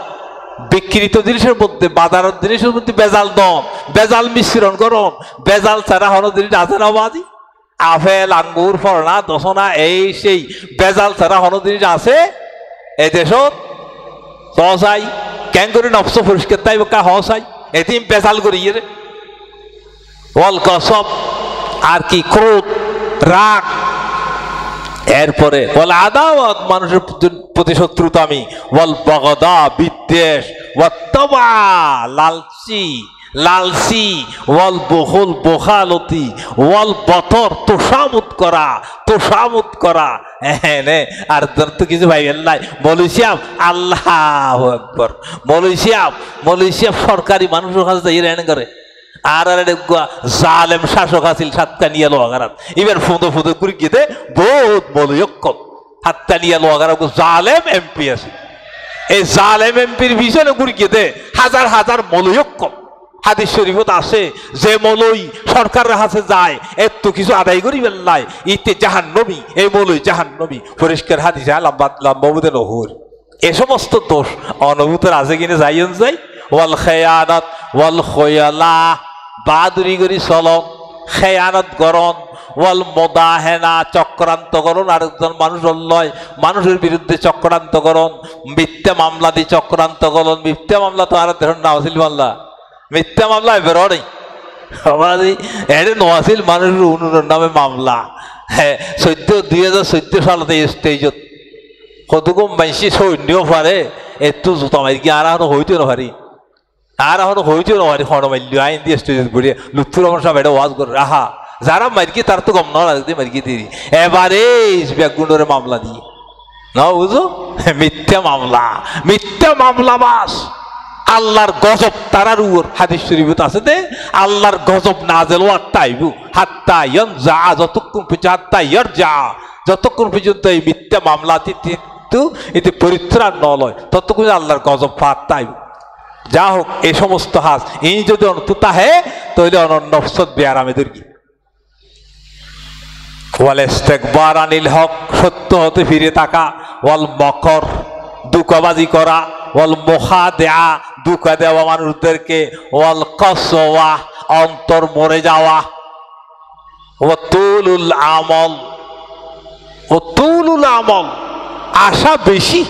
বিকৃত জিনিসের মধ্যে, বাজারের জিনিসের মধ্যে বেজাল দম, বেজাল মিশ্রণ করুন, বেজাল ছাড়া হলো জিনিস আছে না বাজি, আপেল আঙ্গুর ফলনা দশনা এই সেই বেজাল ছাড়া হলো জিনিস আছে এই দেশত। চাই কেন করে নফস পরিষ্কার তাই কা চাই এদিন বেজাল করিয়ে রে। ওয়াল গসব, আর কি ক্রোধ, রাগ, এরপরে ওয়াল আদাওয়াত, মানুষের প্রতি শত্রুতামি, ওয়াল বাগদা, বিদ্বেষ, ওয়াত্তাবা, লালসি, ওয়াল বখুল, বখালতি, ওয়াল বতর, তোষামুত করা। আর তো কিছু ভাইবেন নাই, মৌলুই আল্লাহু আকবার, মৌলুই সরকারি মানুষের কাছে যাই করে। আর জালেম শাসক আছিল সাতকানিয়া লোহাগারাত, এবার ফুঁদো ফুঁদো করে গিয়ে বহুত মলয়ক্ষণ সাতকানিয়া লোহাগারাত জালেম এমপি আছে। এই জালেম এমপির পিছনে ঘুরে গিয়ে হাজার হাজার মলয়ক্ষণ। হাদিস শরীফত আছে যে মলই সরকারের হাতে যায় এত কিছু আদায় করি বেল্লাই ইতে জাহান্নবী, এই মলই জাহান্নবী। পরিষ্কার হাদিস লম্বাবুদে নহর। এ সমস্ত দোষ অনুভূতের আছে কিনে যাইন যাই। ওয়াল খেয়ানত ওয়াল খয়ালা, বাহাদুরি করি চলন, খেয়ানত গরণ, ওয়াল মোদাহেনা, চক্রান্তকরণ, আরেকজন মানুষ লয় মানুষের বিরুদ্ধে চক্রান্তকরণ, মিথ্যা মামলা দিয়ে চক্রান্তকরণ। মিথ্যা মামলা তো আর ধরুন নাওয়াসিল মামলা, মিথ্যা মামলা বেরো নেই এটা নোয়াসিল মানুষের উনুনের নামে মামলা। হ্যাঁ, 2014 সালতে স্টেজত কতকম মাইসি সৈন্যও পারে একটু জুতা মারি কি আর এখনো হইতে না পারি, আর এখনো হইতে না পারি হন মারল আইন দিয়ে স্টেজত ঘুরিয়ে লুৎফুর রহমান সাহেব এটা ওয়াজ করে রাহা যারা মারকি তার তো কম নয় মারকি দিদি এবারে ব্যাগুন্ডরে মামলা দিয়ে না বুঝো। মিথ্যা মামলা বাস আল্লাহর গজব তারার উপর। হাদিস শরীফত আছে দে আল্লাহর গজব নাজেল ওয়াত্তাইবু হাত্তা ইয়ানজা, যতক্ষণ পর্যন্ত হাত্তা ইয়ারজা, যতক্ষণ পর্যন্ত এই মিথ্যা মামলা এতে পরিত্রাণ নলয় ততক্ষণ আল্লাহর গজব ফাত্তাইবু। যা হোক, এই সমস্ত হাজ এই যদি অন্ততা হে তাহলে অনন্য নফসত বেয়ারামেদের কি ওয়াল ইস্তিকবার আনিল হক, সত্য হতে ফিরে থাকা, ওয়াল মকর, দুকাবাজি করা, ওয়াল মুখাদেয়া, দুকা দেওয়া মানুষদেরকে, ওয়াল কসওয়া, অন্তর মরে যাওয়া, ওয়া তুলুল আমল, আশা বেশি,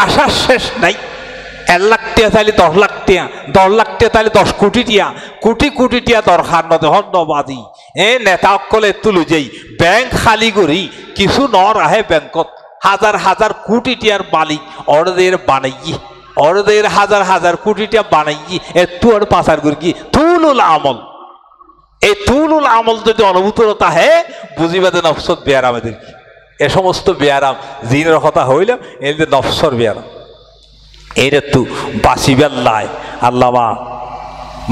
আশা শেষ নাই। 1 লাখ টিয়া চাইলে 10 লাখ টিয়া, 10 লাখ টিয়া চাইলে 10 কোটি টিয়া, কোটি কোটি টিয়া দরকার নবাজি। নেতা অকলে তুলে যেই ব্যাংক খালি করি কিছু নর আহে ব্যাংকত হাজার হাজার কোটি টিয়ার মালিক অর্ধের বানাই অর্ধের হাজার হাজার কোটি টিয়া বানাই এত আর পাচার করি কি তুলুল আমল। এই তুলুল আমল যদি অনুভূততা হে বুঝিবাদে নফসত বেয়ারামেদের কি এ সমস্ত বেয়ারাম জিনের কথা হইলাম এদের নফসর বেয়ারাম এর তো বাসিবার লাই আল্লামা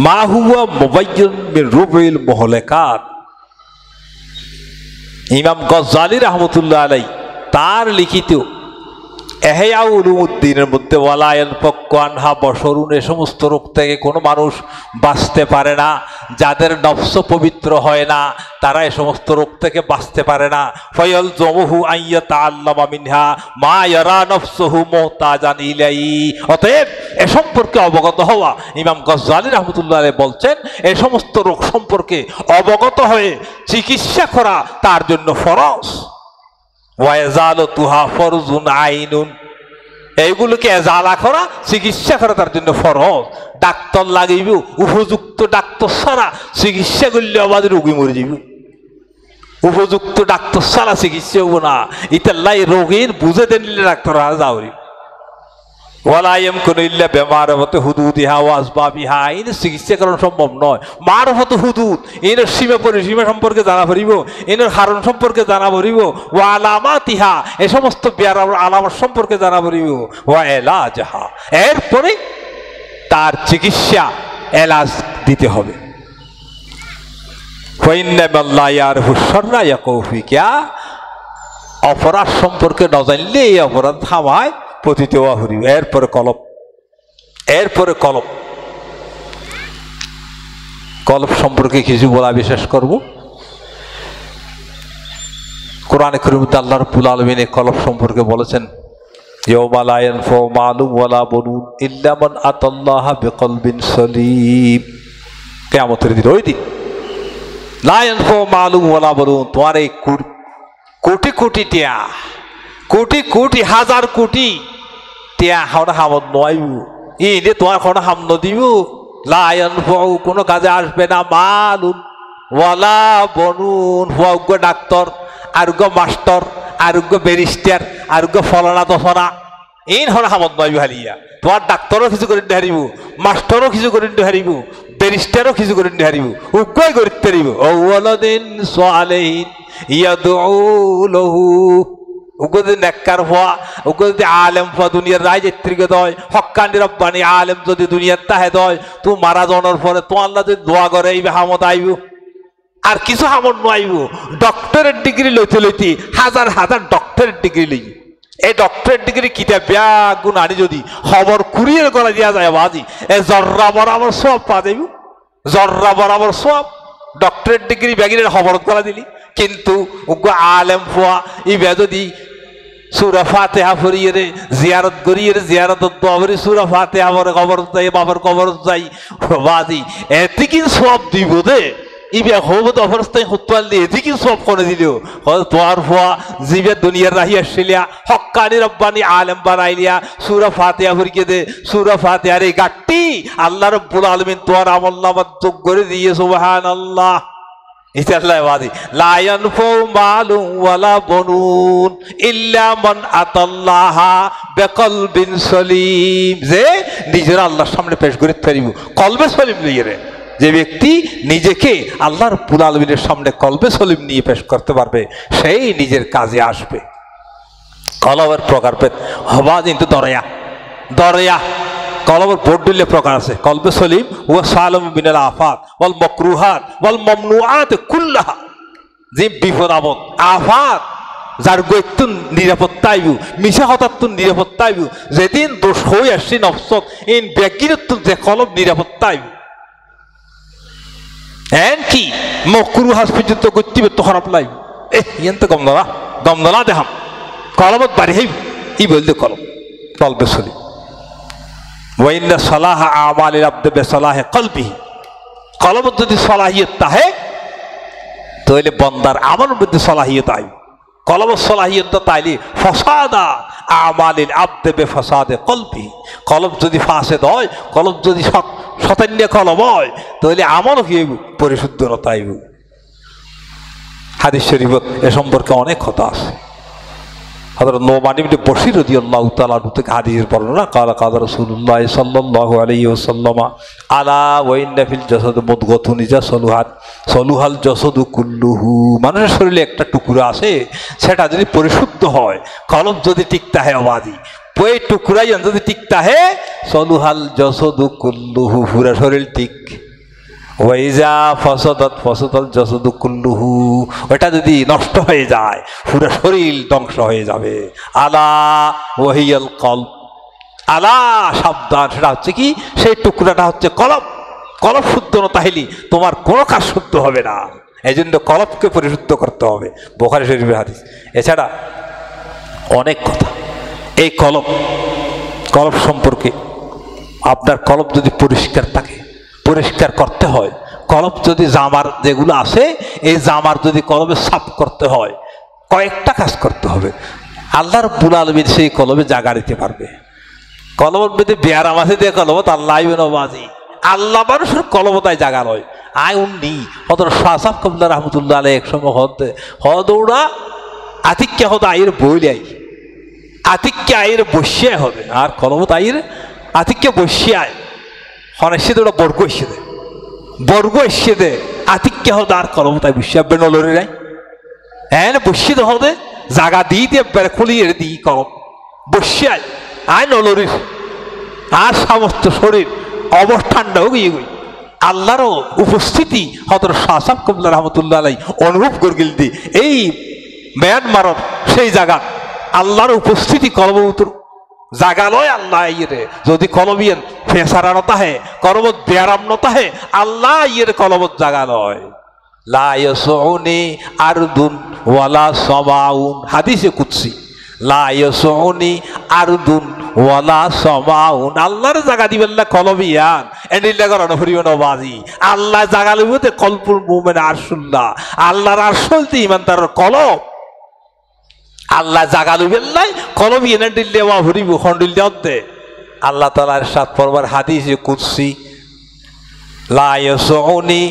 মা হুয়া মুবায়্যিন মিন রুবিল মুহলাকাত ইমাম গজ্জালী রাহমাতুল্লাহ আলাইহি তার লিখিত ইহয়া উলুমুদ্দিনের মধ্যে ওয়ালা ইয়ানফাকু আনহা বশরুন এ সমস্ত রোগ থেকে কোনো মানুষ বাঁচতে পারে না যাদের নফস পবিত্র হয় না তারা এ সমস্ত রোগ থেকে বাঁচতে পারে না ফায়াল জমহু আইয়াতাআল্লামা মিনহা মা ইয়ারা নফসুহু মুহতাজান ইলাই অতএব এ সম্পর্কে অবগত হওয়া ইমাম গজ্জালী রাহমাতুল্লাহ আলাইহি বলছেন এই সমস্ত রোগ সম্পর্কে অবগত হয়ে চিকিৎসা করা তার জন্য ফরজ ওয়াজালতুহা ফরজুন আইনুন এইগুলোকে এজালা করা চিকিৎসা করা তার জন্য ফরজ। ডাক্তার লাগিব উপযুক্ত ডাক্তার ছাড়া চিকিৎসা করলে আবার রোগী মরে যাব উপযুক্ত ডাক্তার ছাড়া চিকিৎসা হবো না ইতাল্লাই রোগীর বুঝে দিলে ডাক্তার যাওরি ওয়ালাইম কোন ইল্লা বেমার মতো হুদুদিহা ওয়াসবাবিহা এর চিকিৎসা করা সম্ভব নয় মার হতো হুদুদ এর সীমা পরিসীমা সম্পর্কে জানা পড়িব এর কারণ সম্পর্কে জানা পড়িব ও আলামাতিহা এই সমস্ত আলামত সম্পর্কে জানা পড়িব ওয়া এলাজহা এরপরে তার চিকিৎসা এলাজ দিতে হবে। অপরাধ সম্পর্কে ন জানলে এই অপরাধ থামায় পতিত হরিব। এরপরে কলব কলব সম্পর্কে কিছু বলা বিশেষ করব। কোরআনে কারীমে আল্লাহ রাব্বুল আলামিন কলব সম্পর্কে বলেছেন ইয়াউমা লা ইয়ানফাউ মালুন ওয়ালা বানুন ইল্লা মান আতাল্লাহা বিকলবিন সালিম। কিয়ামতের দিন ওই দিন লা ইয়ানফাউ মালুন ওয়ালা বানুন তোমার এই কোটি কোটি টিয়া কোটি কোটি হাজার কোটি টিয়া হাওড়া হামদ নয় ইনে তোমার কোনো হাম নদিব লা ইয়ানফাউ কোনো কাজে আসবে না মালুন ওয়ালা বানুন হুয়াগ্য ডাক্তার আরোগ্য মাস্টার আরোগ্য ব্যারিস্টার আরোগ্য ফলানা দফনা এই হল হামদ নয় হারিয়া তোমার ডাক্তারও কিছু করে হারিব মাস্টারও কিছু করে হারিব ব্যারিস্টারও কিছু করে হারিব উগ্রই করতে হারিব ওয়ালাদিন সালিহিন ইয়াদউ লাহু উগ্র যদি নেককার হওয়া উগ্র যদি আলেম হওয়া দুনিয়ার রাজত্রিক দয় হক্কানি রব্বানি আলেম যদি দুনিয়ার তাহে দয় তুই মারা যাওয়ার পরে তো আল্লাহ যদি দোয়া করে এই হামদ আইব আর কিছু হামদ নাইব ডক্টরের ডিগ্রি লইতে লইতে হাজার হাজার ডক্টরের ডিগ্রি লই এই ডক্টরের ডিগ্রি কিতাব ব্যাগুন আনি যদি খবর কুরিয়ার করা দিয়া যায় বাজি এ জর্রা বরাবর সব পা যাইব জর্রা বরাবর সব ডক্টরের ডিগ্রি ব্যাগিনের খবর করা দিলি কিন্তু উগ্র আলেম হওয়া ইবা যদি সূরা ফাতিহা পড়িয়ে রে জিয়ারত করিয়ে রে জিয়ারত বাবরি সূরা ফাতিহা পড়ে কবর যাই বাবার কবর যাই বাজি এতে কি সব দিব দে ইবে হবত অবস্থায় হুতওয়াল দিয়ে এদিকে সব করে দিলেও তোয়ার ফুয়া জিবে দুনিয়ার রাহি আসছিলিয়া হক্কানি রব্বানি আলেম বানাইলিয়া সূরা ফাতিহা পড়িয়ে দে সূরা ফাতিহার এই গাট্টি আল্লাহ রাব্বুল আলামিন তোয়ার আমলনামাত যোগ করে দিয়ে সুবহানাল্লাহ ইতাল্লাহ ওয়াদি লা ইয়ানফাউ মালুন ওয়ালা বানুন ইল্লা মান আতাল্লাহা বিকলবিন সলিম যে নিজের আল্লাহর সামনে পেশ করে পারিব কলবে সলিম লইয়ে রে যে ব্যক্তি নিজেকে আল্লাহ রাব্বুল আলামিনের সামনে কলবে সলিম নিয়ে পেশ করতে পারবে সেই নিজের কাজে আসবে। কলবের প্রকারভেদ হবা কিন্তু দরয়া কলবের বোর্ড দিলে প্রকার আছে কলবে সলিম ওয়া সালাম মিনাল আফাত ওয়াল মাকরুহাত ওয়াল মামনুআত কুল্লাহা যে বিপদ আপদ আফাত যার গৈতুন নিরাপত্তা আইব মিশা হতাতুন নিরাপত্তা আইব যেদিন দোষ হয়ে আসছে নফসত ইন ব্যক্তিত্ব যে কলব নিরাপত্তা আইব এনকি মকরুহাত পর্যন্ত গতিবে তো খারাপ লাগবে ইয়ান তো গমদলা দেখাম কলবত বাড়ি হইব ই বলতে কলবে সলিম ওয়াইন্না সালাহ আমালিল আবদি বিসালাহি কলবিহি কলবত যদি সলাহিয়ত তাহে তাহলে বান্দার আমলের মধ্যে সলাহিয়ত আইব কলবত সলাহিয়ত তাইলে ফাসাদা আমালিল আবদি বিফাসাদি কলবিহি কলব যদি ফাসেদ হয় কলব যদি শতান্য কলব হয় তাহলে আমল হইব পরিশুদ্ধতা আইব হাদিস শরীফত এ সম্পর্কে অনেক কথা আছে। হযরত নোমান ইবনে বশীর রাদিয়াল্লাহু তাআলা আনহু থেকে হাদিসের বর্ণনা, ক্বালা ক্বালা রাসূলুল্লাহ সাল্লাল্লাহু আলাইহি ওয়াসাল্লাম আলা ওয়া ইন্না ফিল জাসাদি মুদগাতুন ইযা সলুহাল জাসাদু কুল্লুহু। মানুষের শরীরে একটা টুকরা আছে, সেটা যদি পরিশুদ্ধ হয়, কলব যদি ঠিক থাকে আওয়াজি, ওই টুকরাই যদি ঠিক থাকে, সলুহাল জাসাদু কুল্লুহু, পুরা শরীর ঠিক। ওয়াইজা ফসদাল জাসাদু কুল্লুহু, ওটা যদি নষ্ট হয়ে যায় পুরো শরীর ধ্বংস হয়ে যাবে। আলা ওয়াহিয়াল কলব, আলা সাবধান, সেটা হচ্ছে কি, সেই টুকরাটা হচ্ছে কলব। কলব শুদ্ধ না তাহলে তোমার কোনো কাজ শুদ্ধ হবে না। এই জন্য কলবকে পরিশুদ্ধ করতে হবে, বুখারী শরীফের হাদিস। এছাড়া অনেক কথা এই কলব সম্পর্কে। আপনার কলব যদি পরিষ্কার থাকে, পরিষ্কার করতে হয়। কলব যদি জামার যেগুলো আছে, এই জামার যদি কলবে সাফ করতে হয়, কয়েকটা কাজ করতে হবে। আল্লাহ রাব্বুল আলামিন সেই কলবে জায়গা দিতে পারবে। কলবের মধ্যে বেয়ারাম আছে দিয়ে কলবত আল্লাহ বাজি, আল্লাহ মানুষের কলবতায় জায়গা নয়। আয় উন্নি হতর শাহ কবলা রহমতুল্লাহ আলাই এক সময় হদৌড়া আতিক্যা হদ আয়ের বইলাই, আতিক্যা আয়ের বসিয়ায় হবে, আর কলবত আয়ের আতিক্যা বসিয়ায় হনেসে ওটা বর্গ এসে দে আতিক্যা হদ আর কলবতায় বসিয়া বেনলরে নাই হ্যাঁ বসিয়ে হদে জাগা দিয়ে দিয়ে বেড়ে খুলিয়ে দিই কলম বসিয়ায় আয় নলরির আর সমস্ত শরীর অবস্থানটাও গিয়ে গই আল্লাহরও উপস্থিতি হতর শাহ কবলা রহমতুল্লাহ আলাই অনুভব করগিল দি এই মিয়ানমারের সেই জায়গা আল্লাহর উপস্থিতি কলমউতর জাগা লয়। আল্লাহ ইয়ে যদি কলমিয়েন ফেসারা নতা হে কলমত বেয়ারাম নতা হে, আল্লাহ ইয়ের কলমত জাগা লয়। লা ইয়াসউনি আরদুন ওয়ালা সামাউন, হাদিসে কুদসি, লা ইয়াসউনি আরদুন ওয়ালা সামাউন, আল্লাহর জায়গা দিবেন না কলবিয়ান এনিল্লা করানো হরিবন বাজি। আল্লাহ জায়গা লইবতে কলপুল মুমিন আরশুল্লাহ, আল্লাহর আরশুলতে ইমানদারের কলব। আল্লাহ জায়গা লইবেন নাই কলবিয়ান এনিল্লা ওয়া হরিব খন্ডিল দে। আল্লাহ তাআলার সাত পরবার হাদিসে কুদসি, লা ইয়াসউনি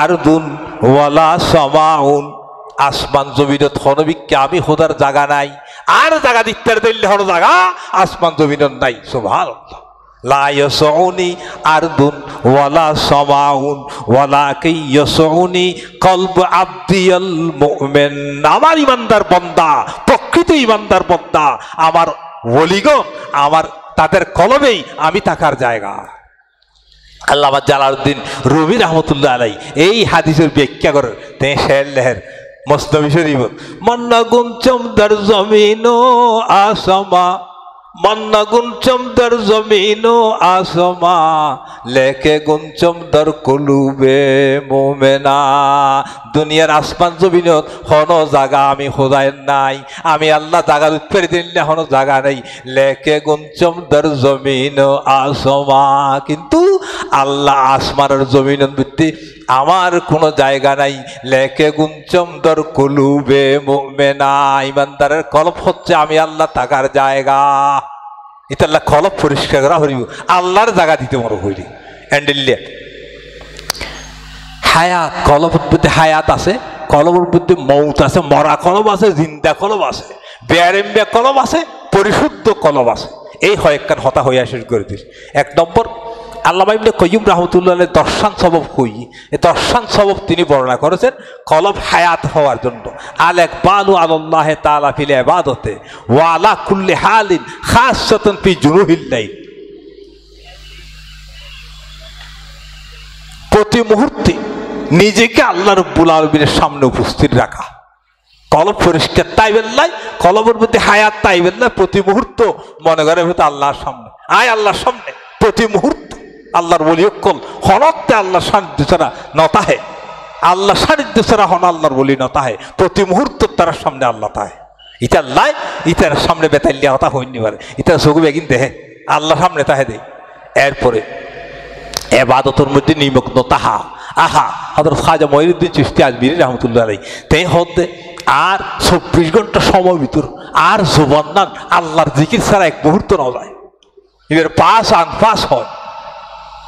আরদুন ওয়ালা সামাউন, আসমান জমিনত হনবিককে আমি খোদার জায়গা নাই, আর জায়গা দিতে দিল্লি হন জায়গা আসমান জমিনত নাই। সুবহানাল্লাহ, লা ইয়াসউনি আরদুন ওয়ালা সামাউন ওয়ালাকি ইয়াসউনি কলব আবদিয়াল মুমিন, আমার ইমানদার বান্দা, প্রকৃত ইমানদার বান্দা, আমার ওলিগণ, আমার তাদের কলবেই আমি থাকার জায়গা। আল্লামা জালালউদ্দিন রুমি রহমতুল্লাহ আলাই এই হাদিসের ব্যাখ্যা করেন শের মসনবী শরীফ, মন্না গুঞ্চম দর জমিনো আসমা, মন্না গুঞ্চম দর জমিনো আসমা, লেকে গুঞ্চম দর কুলুবে মোমেনা। দুনিয়ার আসমান জমিনত হন জায়গা আমি খোদায় নাই, আমি আল্লাহ জায়গার উৎপের দিন হন জায়গা নেই। লেকে গুঞ্চম দর জমিনো আসমা, কিন্তু আল্লাহ আসমানের জমিনের ভিত্তি আমার কোনো জায়গা নাই। লেকে গুঞ্চম দর কুলুবে মুমিনা, ইমানদারের কলব হচ্ছে আমি আল্লাহ থাকার জায়গা। এটা আল্লাহ কলব পরিষ্কার করা হরিব, আল্লাহর জায়গা দিতে মনে হইলি এন্ডিল্লে হায়াত, কলবের মধ্যে হায়াত আছে, কলবের মধ্যে মৌত আছে, মরা কলব আছে, জিন্দা কলব আছে, বেয়ারেম্বিয়া কলব আছে, পরিশুদ্ধ কলব আছে। এই হয় একখান হতা হইয়া শেষ করে দিল। এক নম্বর আল্লামা ইবনে কাইয়্যিম রাহমাতুল্লাহ আলাইহি দর্শন সবব কই, এই দর্শন সবব তিনি বর্ণনা করেছেন কলব হায়াত হওয়ার জন্য। আল ইকবালু আলাল্লাহ তাআলা ফিল ইবাদতে ওয়া আলা কুল্লি হালিন খাসসাতান ফি জুনুহিল লাইল, প্রতি মুহূর্তে নিজেকে আল্লাহ রাব্বুল আলামিনের সামনে উপস্থিত রাখা। কলব পরিষ্কার তাই বেল্লাই, কলবের মধ্যে হায়াত তাই বেল্লাই, প্রতি মুহূর্ত মনে করে হয়তো আল্লাহর সামনে, আয় আল্লাহর সামনে প্রতি মুহূর্ত। আল্লাহর ওলিয়কল হনতে আল্লাহ সান্নিধ্য ছাড়া নতাহে, আল্লাহ সান্নিধ্য ছাড়া হন আল্লাহর বলি নতাহে, প্রতি মুহূর্ত তার সামনে আল্লাহ তাহে। ইটার লাই ইটার সামনে বেতাল্লিয়া হতা হইনি পারে, ইটার চোখে বেগিন দেহে আল্লাহ সামনে তাহে দেয়। এরপরে এবাদতের মধ্যে নিমগ্ন তাহা আহা হযরত খাজা মঈনুদ্দিন চিশতি আজমিরি রাহমাতুল্লাহ আলাইহি তাই হদে আর 24 ঘন্টা সময় ভিতর আর জবান না আল্লাহর জিকির ছাড়া এক মুহূর্ত না যায়। এবার পাস আনফাস হয়,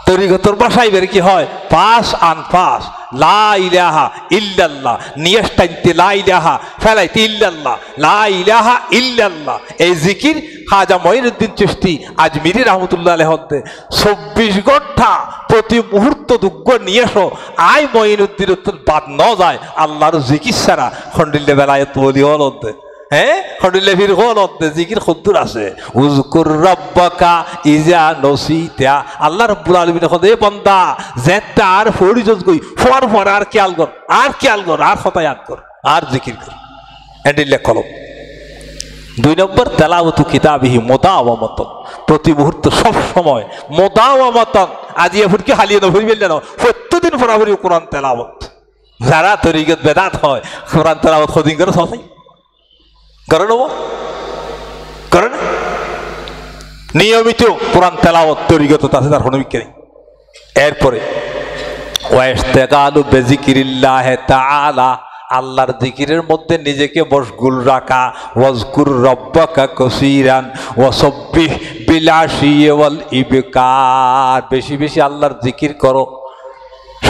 তরিকতর ভাষায় এবার কি হয়, পাস আনফাস, লা ইলাহা ইল্লাল্লাহ, নিয়াস টাইনতে লা ইলাহা, ফেলাইতে ইল্লাল্লাহ, লা ইলাহা ইল্লাল্লাহ। এই জিকির খাজা মঈনুদ্দিন চিশতি আজমিরি রহমতুল্লাহ আলাইহি হতে 24 ঘন্টা প্রতি মুহূর্ত দুগ্গ নিয়েছো আই মঈনুদ্দিন বাদ ন যায় আল্লাহর জিকির ছাড়া খন্ডিল্লে বেলায় তলি হলতে। হ্যাঁ, খন্ডিল্লে ফির হলতে জিকির খুদ্দুর আছে। উযকুর রাব্বাকা ইজা নসিতা, আল্লাহ রাব্বুল আলামিন কয় এ বান্দা যেটা আর ফরিজত গই ফর ফর আর খেয়াল কর, আর খেয়াল কর, আর কথা ইয়াদ কর, আর জিকির কর। এন্ডিল্লে কলম 2 নম্বর তেলাওয়াতু কিতাবিহি মুদাওয়ামাতান, প্রতি মুহূর্ত সব সময় মুদাওয়ামাতান, আজিয়া ফুটকি হালিয়ে নভরিবেন না, প্রত্যেকদিন ফরাফরি কোরআন তেলাওয়াত। যারা তরিকত বেদাত হয় কোরআন তেলাওয়াত কদিন করে সবাই করে নেব, করে না নিয়মিত কোরআন তেলাওয়াত তরিকত আছে, তার কোনো বিক্রি। এরপরে ওয়াইস্তেগালু বিযিকিরিল্লাহ তাআলা, আল্লাহর জিকিরের মধ্যে নিজেকে মশগুল রাখা। ওয়াজকুর রাব্বাকা কাসীরান ওয়াসাব্বিহ বিল আশি ওয়াল ইবকার, বেশি বেশি আল্লাহর জিকির করো,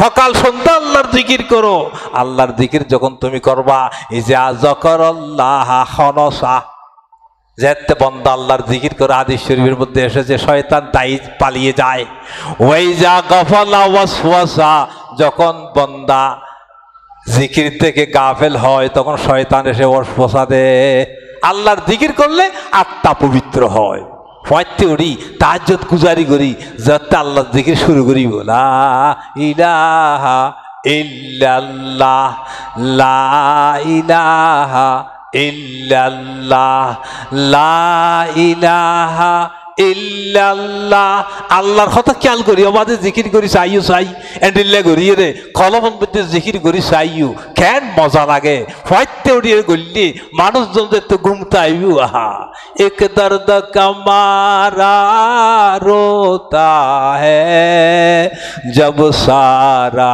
সকাল সন্ধ্যা আল্লাহর জিকির করো। আল্লাহর জিকির যখন তুমি করবা, ইজা যাকারাল্লাহ খানাসা, যেতে বন্দা আল্লাহর জিকির করে হাদিস শরীফের মধ্যে এসেছে শয়তান তাই পালিয়ে যায়। ওয়াইজা গাফালা ওয়াসওয়াসা, যখন বন্দা জিকির থেকে গাফেল হয় তখন শয়তান এসে ওয়াসওয়াসা দেয়। আল্লাহর জিকির করলে আত্মা পবিত্র হয়। পড়তে উঠি তাহাজ্জুদ গুজারি করি, যাতে আল্লাহর জিকির শুরু করি, লা ইলাহা ইল্লাল্লাহ, লা ইলাহা ইল্লাল্লাহ, লা ইলাহা ইল্লাল্লাহ। আল্লাহর কথা খেয়াল করি, আমাদের জিকির করি চাইও চাই এন্ডিল্লা করিয়ে রে কলমের মধ্যে জিকির করি চাইও, কেন মজা লাগে। ফয়তে উড়িয়ে গলি মানুষজন তো ঘুমতে আইব। আহা এক দর্দ কামারা রোতা হ্যায় জব সারা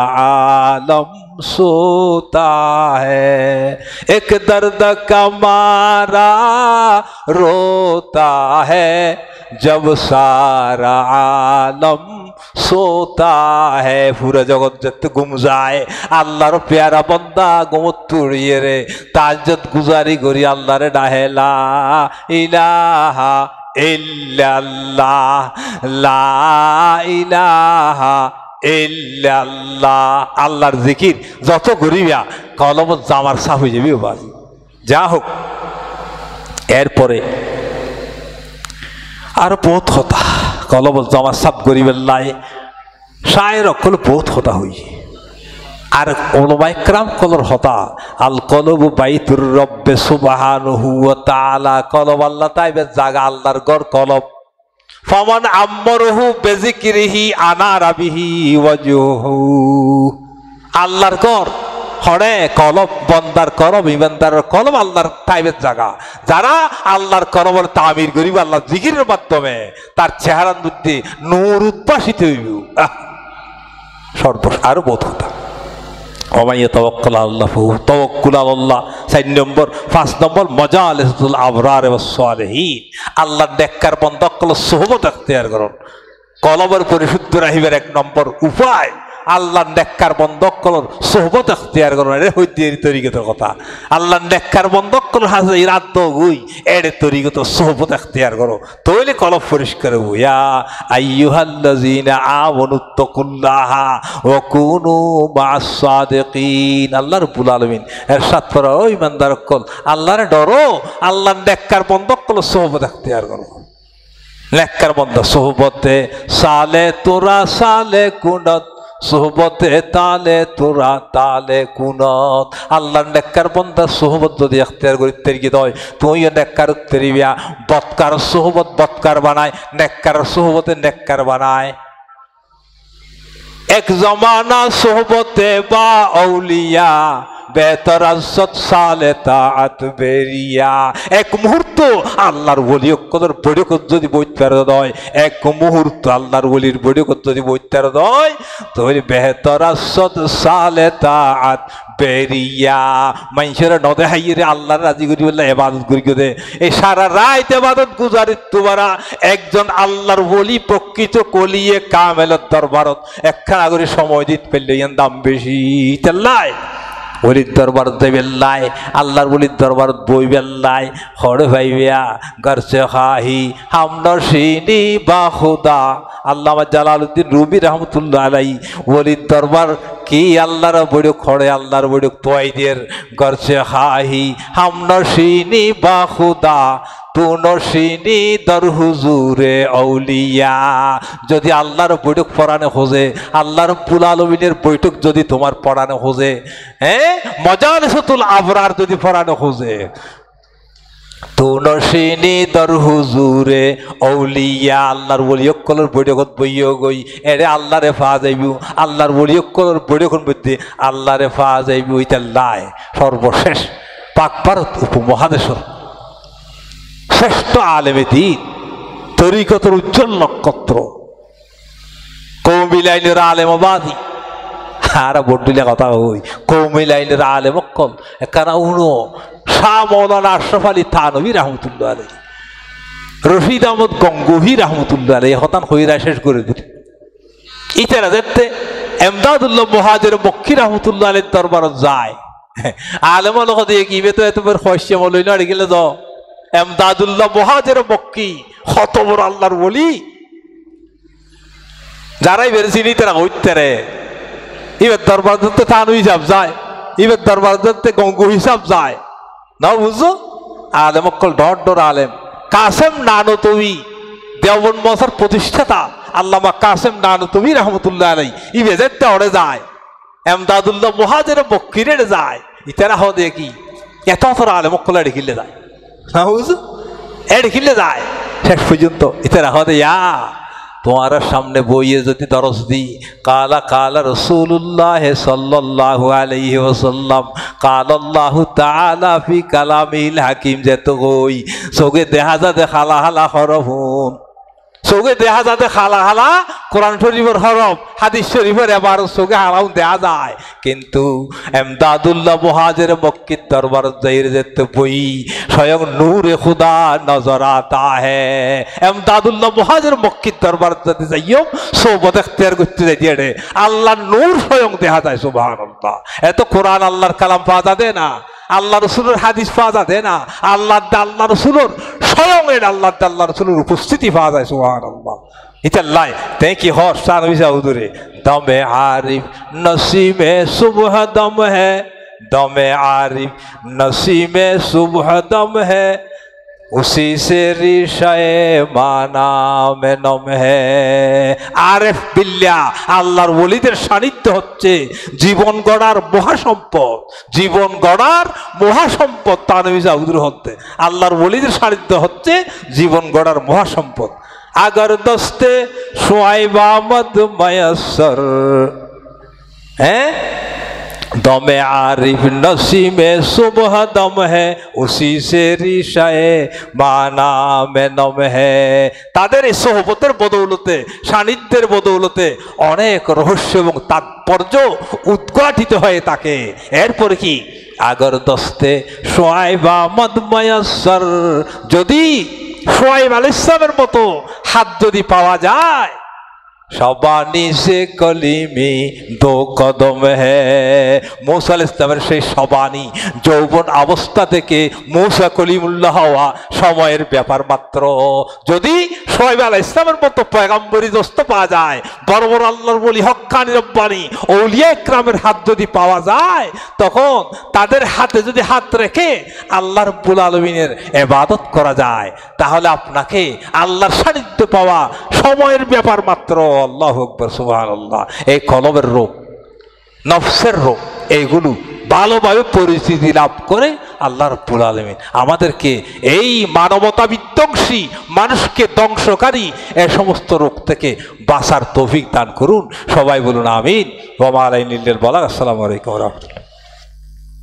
আলম सोता है, एक दर्द का मारा रोता है जब सारा आलम सोता है। पूरा जगत जत घुम जाए আল্লাহর প্যারা বন্দা ঘুমত তুড়িয়ে রে তাহাজ্জুদ গুজারি করি আল্লাহর ডাহে লা ইলাহা ইল্লাল্লাহ, লা ইলাহা ইল্লাল্লাহ। আল্লাহর জিকির যত করিবা কলমত জামার সাফ হয়ে যাবি বাজি। যা হোক, এরপরে আর বহুত কথা কলমত জামার সাফ করিবেন লাই শায়ের অকল বহুত কথা হই। আর ওলামায়ে কেরাম কলর হতা আল কলবু বাইতুর রব্বে সুবহানাহু ওয়া তাআলা, কলব আল্লাহ তাইবে জাগা আল্লাহর ঘর কলব। ফামান আম্মারহু বিযিকরিহি আনারা বিহি ওয়াজহু, আল্লাহর ঘর হরে কলব, বন্দার কলব, ইমানদারের কলব আল্লাহর তাইবের জায়গা। যারা আল্লাহর কলবের তামির করিব আল্লাহর জিকিরের মাধ্যমে, তার চেহারার মধ্যে নূর উদ্ভাসিত হইব। সর্বশ আরো বহুত কথা। ওমাইয়া তাওয়াক্কাল আল্লাহ তাওয়াক্কুল আল্লাহ। 4 নম্বর 5 নম্বর মাজালিসুল আবরার ওয়াস সালিহিন, আল্লাহর নেককার বান্দা কল সুহবত ইখতিয়ার করুন। কলবের পরিশুদ্ধ রাখিবার 1 নম্বর উপায় আল্লাহর নেককার বান্দা কলর সুহবত ইখতিয়ার করুন। এর হইতে তরিকতের কথা। আল্লাহর নেককার বান্দা কল হাজে ইরাদ গই এর তরিকত সুহবত ইখতিয়ার করো, তাইলে কলব পরিষ্কার হইব। ইয়া আইয়ুহাল্লাযিনা আমানুত্তাকুল্লাহা ওয়া কুনু মা'আস সাদিকিন। আল্লাহ রাব্বুল আলামিন ইরশাদ করে, ও ইমানদার কল আল্লাহরে ডরো, আল্লাহর নেককার বান্দা কল সুহবত ইখতিয়ার করো। নেককার বান্দা সুহবতে সালে তোরা সালে কুনত, সোহবতে তালে তোরা তালে কুনত। আল্লাহর নেককার বান্দার সোহবত যদি ইখতিয়ার করি তেরি হয়, তুইও নেককার তেরিবিয়া। বদকার সোহবত বদকার বানায়, নেককার সোহবতে নেককার বানায়। এক জমানা সোহবতে বা আউলিয়া বেতরাজ্জত সালে তাআত বেরিয়া। এক মুহূর্ত আল্লাহর ওলি অক্কলের বৈঠকত যদি বইতার দয়, এক মুহূর্ত আল্লাহর ওলির বৈঠকত যদি বইতার দয়, তাহলে বেতরাজ্জত সালে তাআত বেরিয়া। মানুষের নদে হাইয়ে আল্লাহর রাজি করি বললে ইবাদত করি দে। এই সারা রাত ইবাদত গুজারি তোমরা একজন আল্লাহর ওলি প্রকৃত কলিয়ে কামেলের দরবারত একখানা করে সময় দিতে পারলে এর দাম বেশি। চাল্লাই ওলির দরবার দেবেল্লাই, আল্লাহর ওলির দরবার বই বেল্লাই, হরে ভাইবিয়া গরসে খাহি হামনশিনি বা খুদা। আল্লামা জালালউদ্দিন রুমি রহমতুল্লাহ আলাই ওলির দরবার কি আল্লাহর বৈঠক খড়ে, আল্লাহর বৈঠক তোয়াইদের গরসে খাহি হামনশিনি বা খুদা তুনশিনি দর হুজুরে আউলিয়া। যদি আল্লাহর বৈঠক পড়ানো খোঁজে, আল্লাহর রব্বুল আলামিনের বৈঠক যদি তোমার পড়ানো খোঁজে, হ্যাঁ মজালিসুল আবরার যদি পড়ানো খোঁজে, তুনশিনি দর হুজুরে আউলিয়া। আল্লাহর ওলি অক্কলের বৈঠকত বইও গই এরে আল্লাহরে ফা যাইবু, আল্লাহর ওলি অক্কলের বৈঠকন বইতে আল্লাহরে ফা যাইবু। ইতা লাই সর্বশেষ পাক ভারত উপমহাদেশের শ্রেষ্ঠ আলেমে দ্বীন, তরিকতের উজ্জ্বল নক্ষত্র, কওমি লাইনের আলেমবাদী। আর বড্ডিলে কথা হই কওমি লাইনের আলেম অক্কল একখানা উনো শাহ মৌলানা আশরাফ আলী থানভী রহমতুল্লাহ আলাইহি, রশিদ আহমদ গঙ্গোহী রহমতুল্লাহ আলাইহি হতান হইরা শেষ করে দিল। ইতারা দেখতে এমদাদুল্লাহ মুহাজির মক্কি রহমতুল্লাহ আলাইহির দরবারত যায়। আলেম লোক দিয়ে কিবে তো এত বড় খয়সে মলই না গেলে দ এমদাদুল্লাহ মুহাজির মক্কি কত বড় আল্লাহর ওলি, যারাই বেরেছিনি তারা হইতে ইবের দরবার ধরতে থানু হিসাব যায়, ইবের দরবার ধরতে গঙ্গু হিসাব যায় না, বুঝছো? আলেম অক্কল ডর ডর আলেম। কাসেম নানতবী দেওবন্দ মসার প্রতিষ্ঠাতা আল্লামা কাসেম নানতবী রহমতুল্লাহ আলাইহি ইবে যেতে ওরে যায়, এমদাদুল্লাহ মুহাজির মক্কিরে যায়। ইতারা হ দেখি এত তোর আলেম অক্কল এড়ে খিলে যায় না, বুঝছো? এড়ে খিলে যায় শেষ পর্যন্ত। ইতারা হ দে ইয়া তোমার সামনে বইয়ে যদি দরস দি কালা কালা রাসূলুল্লাহ সাল্লাল্লাহু আলাইহি ওয়াসাল্লাম কালাল্লাহু তাআলা ফি কালামিল হাকিম যেত কই সগে দেখা যাতে খালা খালা হরফুন, সগে দেখা যাতে খালা খালা কোরআন শরীফের হরফ, হাদিস শরীফের এবার সগে হালাও দেখা যায়। কিন্তু এমদাদুল্লাহ মুহাজির মক্কির দরবার যাইরে যেতে বই স্বয়ং নূরে খুদা নজর আতা হে। এমদাদুল্লাহ মুহাজির মক্কির দরবার যাতে যাইও সোবত ইখতিয়ার করতে যাইতে রে আল্লাহর নূর স্বয়ং দেখা যায়। সুবহানাল্লাহ। এত কোরআন আল্লাহর কালাম পাওয়া যায় না, আল্লাহ রসুলের হাদিস পাওয়া যায় না, আল্লাহ রসুলের স্বয়ং আল্লাহ রসুলের উপস্থিতি পাওয়া যায়। সুবহানাল্লাহ। ইতাল্লাই তাই কি হর সানবী সাউদুরে দমে আরিফ নসিমে সুবহ দম হে, দমে আরিফ নসিমে সুবহ দম হে, উসি সে রিশায়ে মানা মে নম হে। আরেফ বিল্লাহ আল্লাহর ওলিদের সান্নিধ্য হচ্ছে জীবন গড়ার মহাসম্পদ, জীবন গড়ার মহাসম্পদ। তানভী সাউদুর হতে আল্লাহর ওলিদের সান্নিধ্য হচ্ছে জীবন গড়ার মহাসম্পদ। अगर दस्ते शुआइब आमद मयसर है, दमे आरिफ नसीमे सुबह दम है, उसी से रिशाए माना में नम है। তাদের এই সোহবতের বদৌলতে, সান্নিধ্যের বদৌলতে অনেক রহস্য এবং তাৎপর্য উদ্ঘাটিত হয়ে থাকে। এরপরে কি আগর দস্তে শুআইব আহমদ ময়সর, যদি শুআইব আলাইহিস সালামের মতো হাত যদি পাওয়া যায়, শবানি সে কলিমি দো কদম হে। মূসা আলাইহিস সালামের সেই শবানি যৌবন অবস্থা থেকে মূসা কলিমুল্লাহ হওয়া সময়ের ব্যাপার মাত্র। যদি শুআইব আলাইহিস সালামের মতো পয়গম্বরী দোস্ত পাওয়া যায়, বড় বড় আল্লাহর ওলি হক্কানি রব্বানি আউলিয়া ইকরামের হাত যদি পাওয়া যায়, তখন তাদের হাতে যদি হাত রেখে আল্লাহ রাব্বুল আলামিনের ইবাদত করা যায়, তাহলে আপনাকে আল্লাহর সান্নিধ্য পাওয়া সময়ের ব্যাপার মাত্র। আল্লাহু আকবার, সুবহানাল্লাহ। এই কলবের রোগ, নফসের রোগ, এইগুলো ভালোভাবে পরিস্থিতি লাভ করে আল্লাহ রাব্বুল আলামিন আমাদেরকে এই মানবতা বিধ্বংসী, মানুষকে ধ্বংসকারী এই সমস্ত রোগ থেকে বাঁচার তৌফিক দান করুন। সবাই বলুন আমিন। ওয়া মা আলাইনা ইল্লাল বালাগ। আসসালামু আলাইকুম ওয়া রাহমাতুল্লাহ।